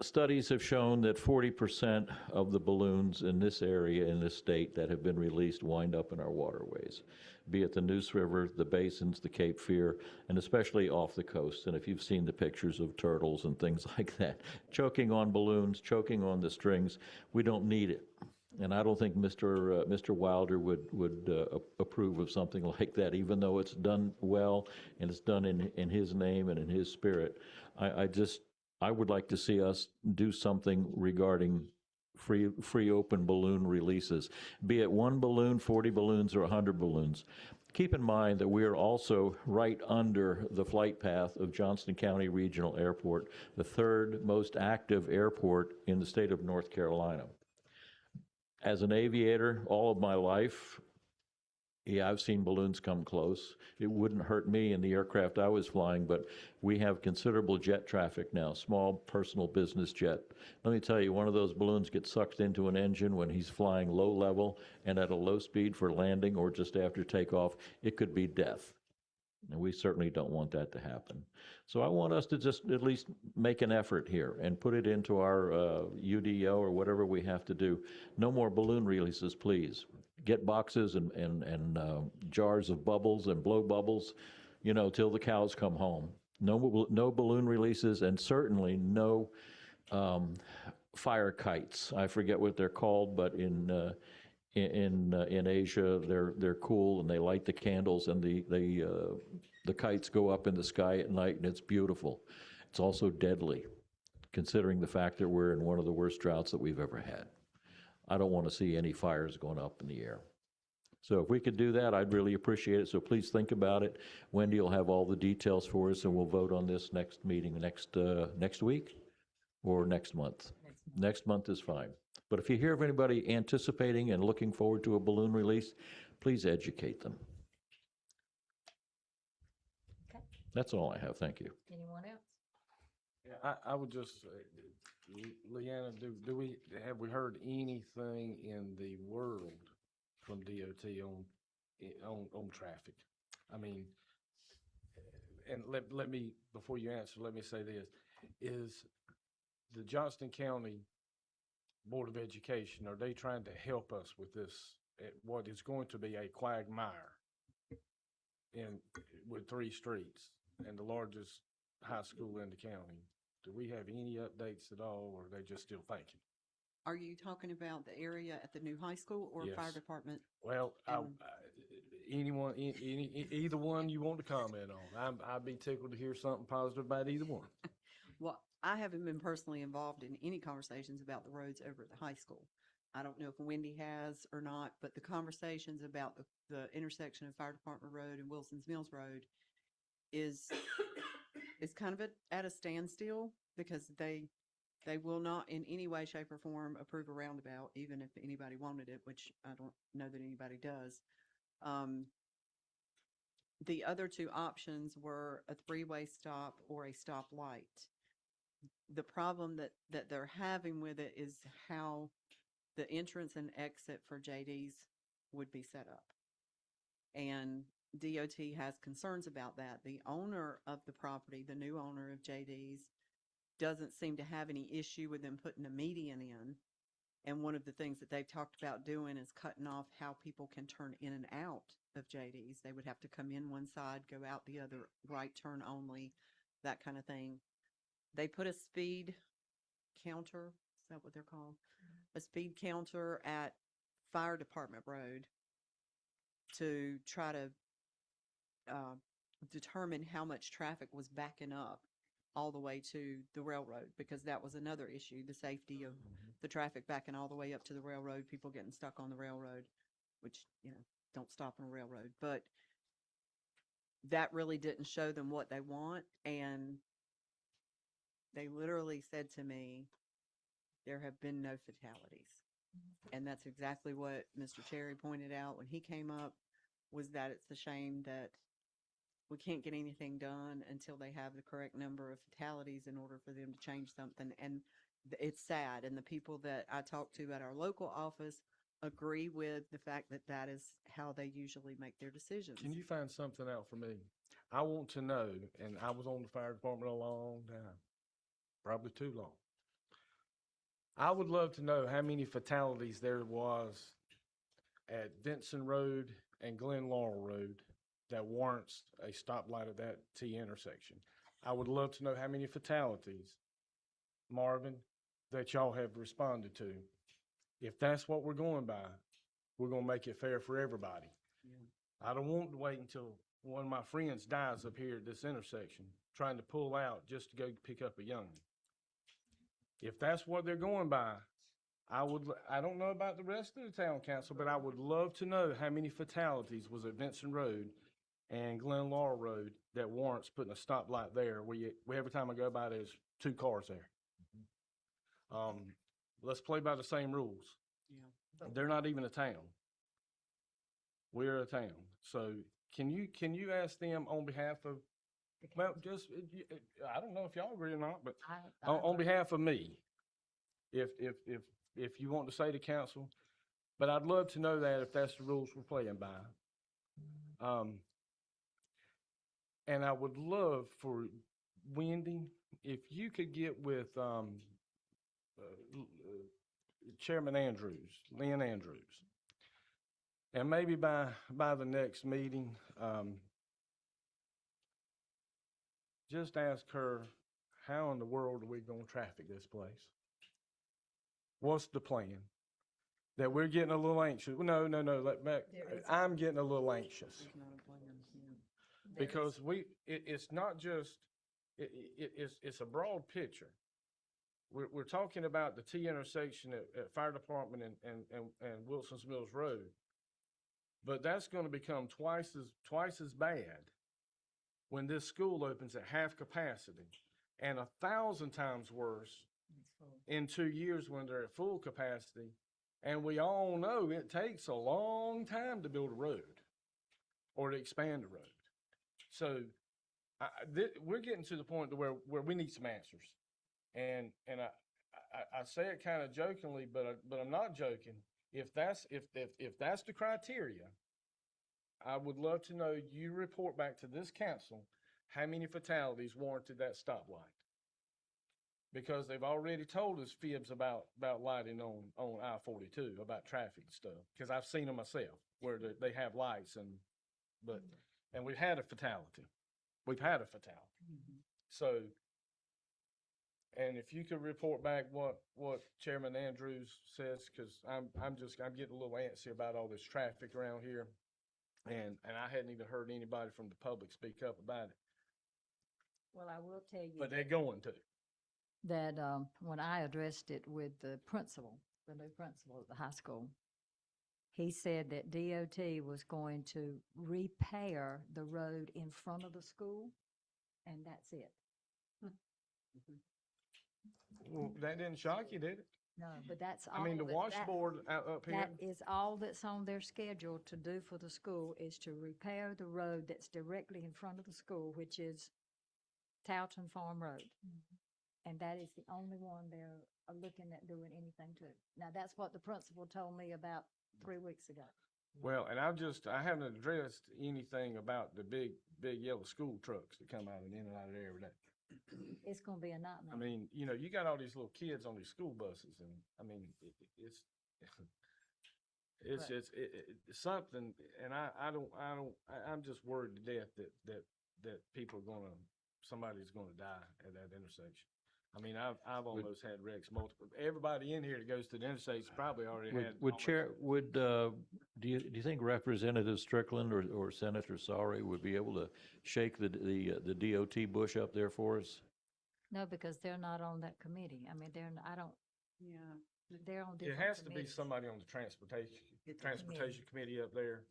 studies have shown that 40% of the balloons in this area, in this state, that have been released wind up in our waterways, be it the Neuse River, the basins, the Cape Fear, and especially off the coast. And if you've seen the pictures of turtles and things like that, choking on balloons, choking on the strings, we don't need it. And I don't think Mr. Wilder would approve of something like that, even though it's done well and it's done in his name and in his spirit. I would like to see us do something regarding free open balloon releases, be it 1 balloon, 40 balloons, or 100 balloons. Keep in mind that we are also right under the flight path of Johnston County Regional Airport, the 3rd most active airport in the state of North Carolina. As an aviator all of my life, yeah, I've seen balloons come close. It wouldn't hurt me in the aircraft I was flying, but we have considerable jet traffic now, small personal business jet. Let me tell you, one of those balloons gets sucked into an engine when he's flying low level and at a low speed for landing or just after takeoff. It could be death. And we certainly don't want that to happen. So I want us to just at least make an effort here and put it into our UDO or whatever we have to do. No more balloon releases, please. Get boxes and jars of bubbles and blow bubbles, you know, till the cows come home. No balloon releases, and certainly no fire kites. I forget what they're called, but in Asia, they're cool and they light the candles, and the kites go up in the sky at night, and it's beautiful. It's also deadly, considering the fact that we're in one of the worst droughts that we've ever had. I don't want to see any fires going up in the air. So if we could do that, I'd really appreciate it. So please think about it. Wendy will have all the details for us, and we'll vote on this next meeting next week or next month. Next month is fine. But if you hear of anybody anticipating and looking forward to a balloon release, please educate them. Okay. That's all I have. Thank you. Anyone else? I would just, Leanna, have we heard anything in the world from DOT on traffic? I mean, and let me, before you answer, let me say this. Is the Johnston County Board of Education, are they trying to help us with this, what is going to be a quagmire with 3 streets and the largest high school in the county? Do we have any updates at all, or are they just still thinking? Are you talking about the area at the new high school or fire Yes. department? Well, anyone, either one you want to comment on. I'd be tickled to hear something positive about either one. Well, I haven't been personally involved in any conversations about the roads over at the high school. I don't know if Wendy has or not, but the conversations about the intersection of Fire Department Road and Wilson's Mills Road is kind of at a standstill because they will not in any way, shape, or form approve a roundabout, even if anybody wanted it, which I don't know that anybody does. The other 2 options were a 3-way stop or a stoplight. The problem that they're having with it is how the entrance and exit for JD's would be set up. And DOT has concerns about that. The owner of the property, the new owner of JD's, doesn't seem to have any issue with them putting a median in. And one of the things that they've talked about doing is cutting off how people can turn in and out of JD's. They would have to come in one side, go out the other, right turn only, that kind of thing. They put a speed counter, is that what they're called? A speed counter at Fire Department Road to try to determine how much traffic was backing up all the way to the railroad, because that was another issue, the safety of the traffic backing all the way up to the railroad, people getting stuck on the railroad, which, don't stop on a railroad. But that really didn't show them what they want, and they literally said to me, there have been no fatalities. And that's exactly what Mr. Cherry pointed out when he came up, was that it's a shame that we can't get anything done until they have the correct number of fatalities in order for them to change something. And it's sad. And the people that I talk to at our local office agree with the fact that that is how they usually make their decisions. Can you find something out for me? I want to know, and I was on the fire department a long time, probably too long. I would love to know how many fatalities there was at Vincent Road and Glen Laurel Road that warrants a stoplight at that T intersection. I would love to know how many fatalities, Marvin, that y'all have responded to. If that's what we're going by, we're going to make it fair for everybody. Yeah. I don't want to wait until one of my friends dies up here at this intersection trying to pull out just to go pick up a youngin'. If that's what they're going by, I don't know about the rest of the town council, but I would love to know how many fatalities was at Vincent Road and Glen Laurel Road that warrants putting a stoplight there where every time I go by, there's 2 cars there. Let's play by the same rules. Yeah. They're not even a town. We're a town. So can you ask them on behalf of, well, just, I don't know if y'all agree or not, but on behalf of me, if you want to say to council, but I'd love to know that if that's the rules we're playing by. And I would love for Wendy, if you could get with Chairman Andrews, Lynn Andrews, and maybe by the next meeting, just ask her, how in the world are we going to traffic this place? What's the plan? That we're getting a little anxious. No, let back. I'm getting a little anxious. Because it's not just, it's a broad picture. We're talking about the T intersection at Fire Department and Wilson's Mills Road. But that's going to become twice as bad when this school opens at half capacity, and 1,000 times worse in 2 years when they're at full capacity. And we all know it takes a long time to build a road or to expand a road. So we're getting to the point to where we need some answers. And I say it kind of jokingly, but I'm not joking. If that's the criteria, I would love to know, you report back to this council how many fatalities warranted that stoplight. Because they've already told us fibs about lighting on I-42, about traffic and stuff. Because I've seen them myself, where they have lights and we've had a fatality. We've had a fatality. So, and if you could report back what Chairman Andrews says, because I'm getting a little antsy about all this traffic around here. And I hadn't even heard anybody from the public speak up about it. Well, I will tell you. But they're going to. That when I addressed it with the principal, the new principal of the high school, he said that DOT was going to repair the road in front of the school, and that's it. Well, that didn't shock you, did it? No, but that's all. I mean, the washboard up here. That is all that's on their schedule to do for the school, is to repair the road that's directly in front of the school, which is Towton Farm Road. And that is the only one they're looking at doing anything to. Now, that's what the principal told me about 3 weeks ago. Well, and I haven't addressed anything about the big yellow school trucks that come out and in and out of there every day. It's gonna be a nightmare. I mean, you know, you got all these little kids on these school buses, and I mean, it's something, and I'm just worried to death that somebody's gonna die at that intersection. I mean, I've almost had wrecks multiple. Everybody in here that goes to the interstate's probably already had. Do you think Representative Strickland or Senator Sari would be able to shake the DOT bush up there for us? No, because they're not on that committee. I mean, they're on different It has to be committees. somebody on the transportation committee up there.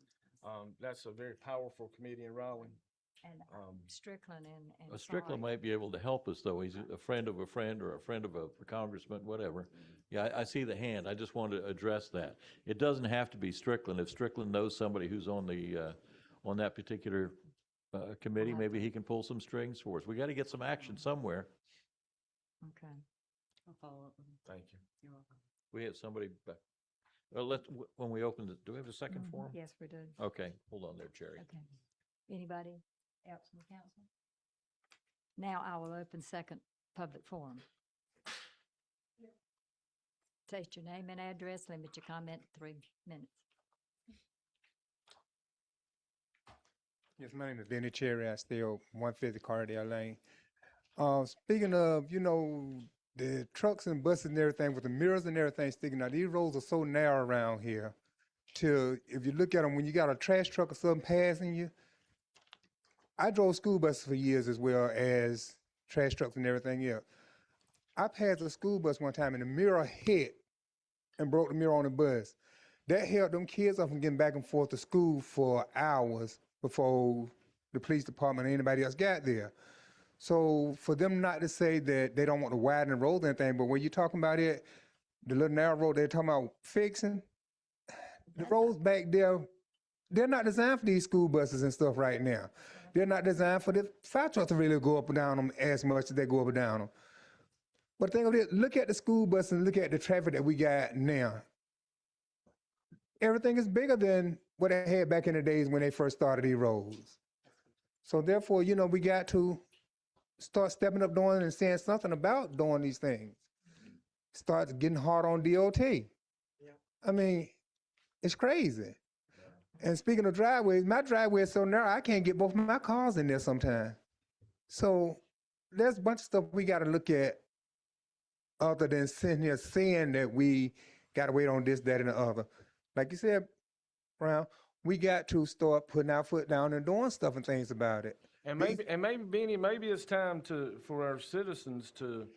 That's a very powerful committee in Raleigh. And Strickland and Strickland Sari. might be able to help us, though. He's a friend of a friend or a friend of a congressman, whatever. Yeah, I see the hand. I just wanted to address that. It doesn't have to be Strickland. If Strickland knows somebody who's on that particular committee, maybe he can pull some strings for us. We got to get some action somewhere. Okay. I'll follow up with him. Thank you. You're welcome. We have somebody back. When we open it, do we have a second Mhm. forum? Yes, we do. Okay, hold on there, Cherry. Okay. Anybody else from the council? Now I will open second public forum. State your name and address, limit your comment to 3 minutes. Yes, my name is Benny Cherry. I stay on 150 Cardale Lane. Speaking of, the trucks and buses and everything with the mirrors and everything sticking out, these roads are so narrow around here. If you look at them, when you got a trash truck or something passing you, I drove school buses for years as well as trash trucks and everything else. I passed a school bus one time and the mirror hit and broke the mirror on the bus. That held them kids up from getting back and forth to school for hours before the police department or anybody else got there. So for them not to say that they don't want to widen the road or anything, but when you're talking about it, the little narrow road they're talking about fixing, the roads back there, they're not designed for these school buses and stuff right now. They're not designed for the fire trucks to really go up and down them as much as they go up and down them. But think of it, look at the school bus and look at the traffic that we got now. Everything is bigger than what they had back in the days when they first started these roads. So therefore, we got to start stepping up doing and saying something about doing these things. Start getting hard on DOT. I mean, it's crazy. And speaking of driveways, my driveway is so narrow, I can't get both of my cars in there sometimes. So there's a bunch of stuff we got to look at other than sitting here saying that we got to wait on this, that, and the other. Like you said, Brown, we got to start putting our foot down and doing stuff and things about it. And maybe, Benny, maybe it's time for our citizens to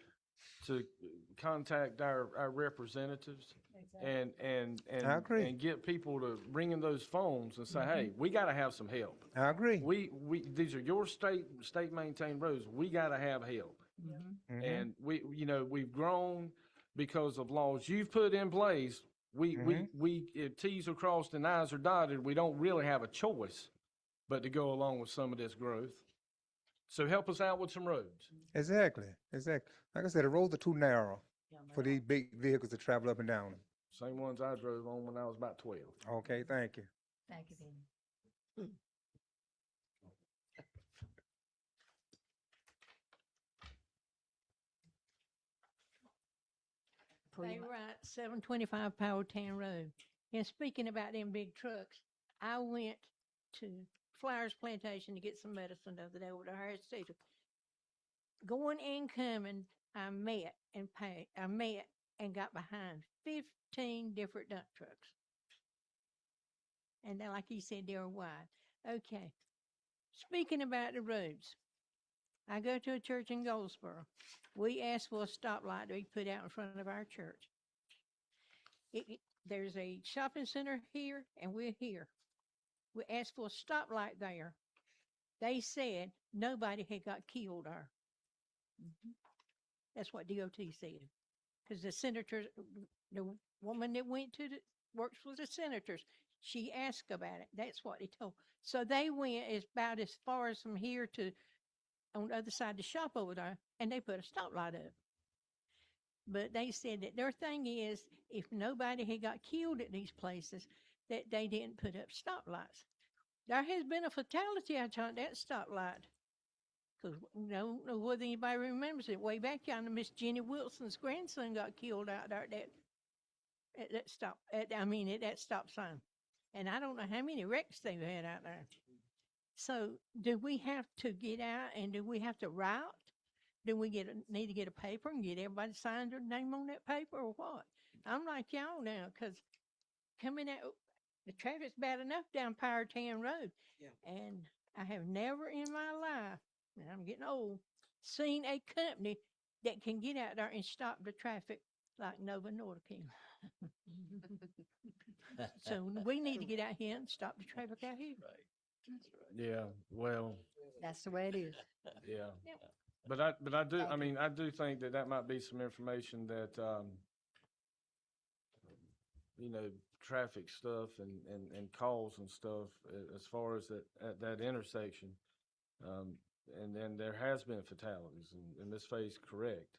contact our representatives and I agree. and get people to ring in those phones and say, hey, we got to have some help. I agree. These are your state maintained roads. We got to have help. And we've grown because of laws you've put in place. If T's are crossed and I's are dotted, we don't really have a choice but to go along with some of this growth. So help us out with some roads. Exactly, exactly. Like I said, the roads are too narrow for these big vehicles to travel up and down them. Same ones I drove on when I was about 12. Okay, thank you. Thank you, Benny. They right, 725 Powhatan Road. And speaking about them big trucks, I went to Flowers Plantation to get some medicine the other day over to Harris Teeter. Going and coming, I met and got behind 15 different dump trucks. And then, like you said, they were wide. Okay. Speaking about the roads, I go to a church in Goldsboro. We asked for a stoplight to be put out in front of our church. There's a shopping center here, and we're here. We asked for a stoplight there. They said nobody had got killed there. That's what DOT said. Because the senators, the woman that went to works with the senators, she asked about it. That's what they told. So they went about as far as from here to on the other side of the shop over there, and they put a stoplight up. But they said that their thing is, if nobody had got killed at these places, that they didn't put up stoplights. There has been a fatality out there at that stoplight. Because no know whether anybody remembers it. Way back yonder, Miss Jenny Wilson's grandson got killed out there at that stop sign. And I don't know how many wrecks they've had out there. So do we have to get out and do we have to route? Do we need to get a paper and get everybody signed their name on that paper or what? I'm like y'all now, because coming out, the traffic's bad enough down Powhatan Road. Yeah. And I have never in my life, and I'm getting old, seen a company that can get out there and stop the traffic like Nova Nordica. So we need to get out here and stop the traffic out here. Yeah, well, That's the way it is. yeah. Yep. But I do, I mean, I do think that might be some information that, you know, traffic stuff and calls and stuff as far as that intersection. And then there has been fatalities, and Ms. Faye's correct.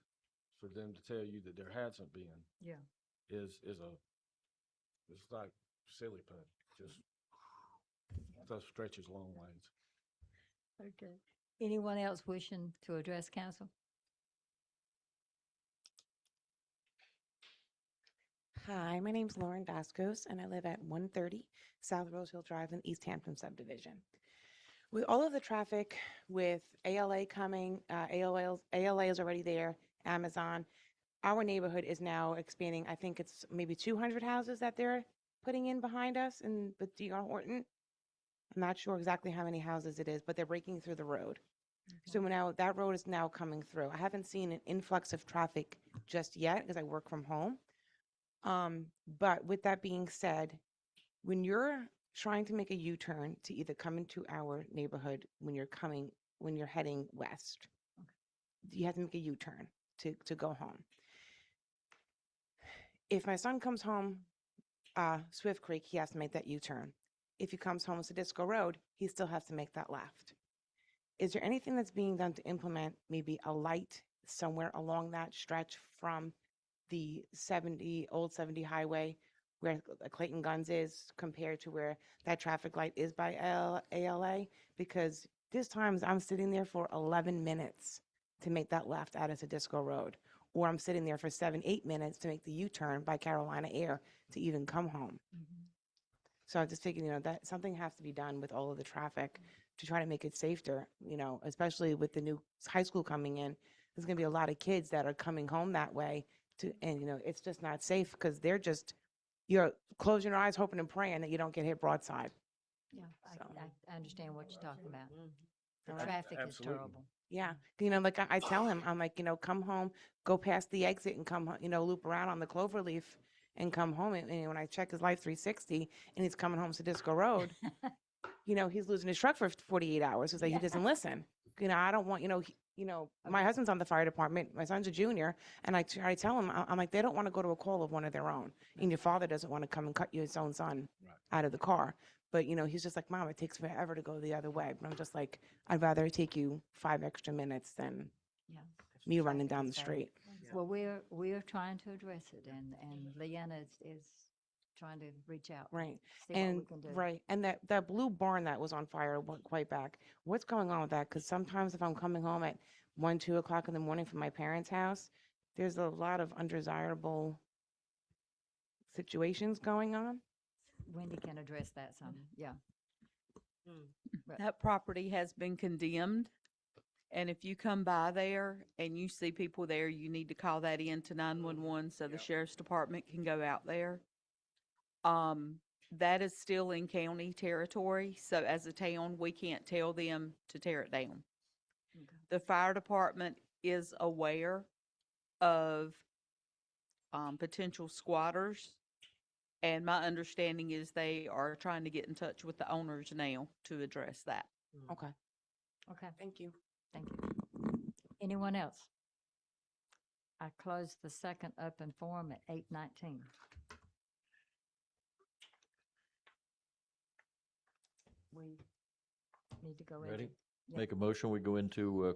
For them to tell you that there hasn't been Yeah. is it's like silly putty. Just stuff stretches long ways. Okay. Anyone else wishing to address council? Hi, my name's Lauren Dascos, and I live at 130 South Rose Hill Drive in East Hampton subdivision. With all of the traffic with ALA coming, ALA is already there, Amazon, our neighborhood is now expanding. I think it's maybe 200 houses that they're putting in behind us with D.R. Horton. I'm not sure exactly how many houses it is, but they're breaking through the road. So now that road is now coming through. I haven't seen an influx of traffic just yet because I work from home. But with that being said, when you're trying to make a U-turn to either come into our neighborhood when you're heading west, you have to make a U-turn to go home. If my son comes home, Swift Creek, he has to make that U-turn. If he comes home to Disco Road, he still has to make that left. Is there anything that's being done to implement maybe a light somewhere along that stretch from the old 70 highway where Clayton Guns is compared to where that traffic light is by ALA? Because there's times I'm sitting there for 11 minutes to make that left out of Disco Road, or I'm sitting there for 7-8 minutes to make the U-turn by Carolina Air to even come home. So I just figured, that something has to be done with all of the traffic to try to make it safer, especially with the new high school coming in. There's going to be a lot of kids that are coming home that way and it's just not safe because you're closing your eyes, hoping and praying that you don't get hit broadside. Yeah, So. I understand what you're talking about. The Alright. traffic is Absolutely. terrible. Yeah, like I tell him, I'm like, come home, go past the exit and come, loop around on the Cloverleaf and come home. And when I check his Life 360 and he's coming home to Disco Road, he's losing his truck for 48 hours because he doesn't listen. I don't want, my husband's on the fire department, my son's a junior, and I try to tell him, I'm like, they don't want to go to a call of one of their own. And your father doesn't want to come and cut you his own son out of the car. But, you know, he's just like, Mom, it takes forever to go the other way. But I'm just like, I'd rather take you 5 extra minutes than Yeah. me running down the So, street. Well, we're trying to address it, and Leanna is trying to reach out. Right. See what we And, can do. right. And that blue barn that was on fire went quite back. What's going on with that? Because sometimes if I'm coming home at 1, 2 o'clock in the morning from my parents' house, there's a lot of undesirable situations going on. Wendy can address that some, yeah. But- That property has been condemned. And if you come by there and you see people there, you need to call that in to 911 so the sheriff's department can go out there. That is still in county territory, so as a town, we can't tell them to tear it down. The fire department is aware of potential squatters, and my understanding is they are trying to get in touch with the owners now to address that. Okay. Okay, Thank you. thank you. Anyone else? I closed the second open forum at 8:19. We need to go into. Ready? Yeah. Make a motion, we go into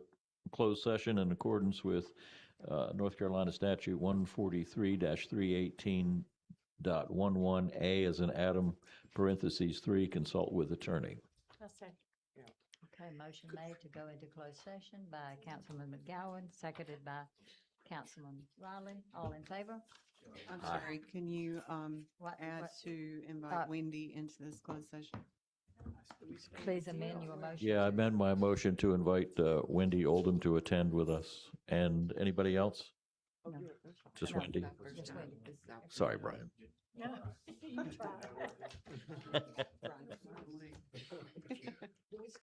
closed session in accordance with North Carolina Statute 143-318.11A as an atom, parentheses 3, consult with attorney. Okay, motion made to go into closed session by Councilman McGowan, seconded by Councilman Riley. All in favor? I'm sorry, can you, add what- to invite Wendy into this closed session? Please amend your motion. Yeah, I amend my motion to invite Wendy Oldham to attend with us. And anybody else? No. Just No, Wendy? just Wendy. Sorry, Brian. No.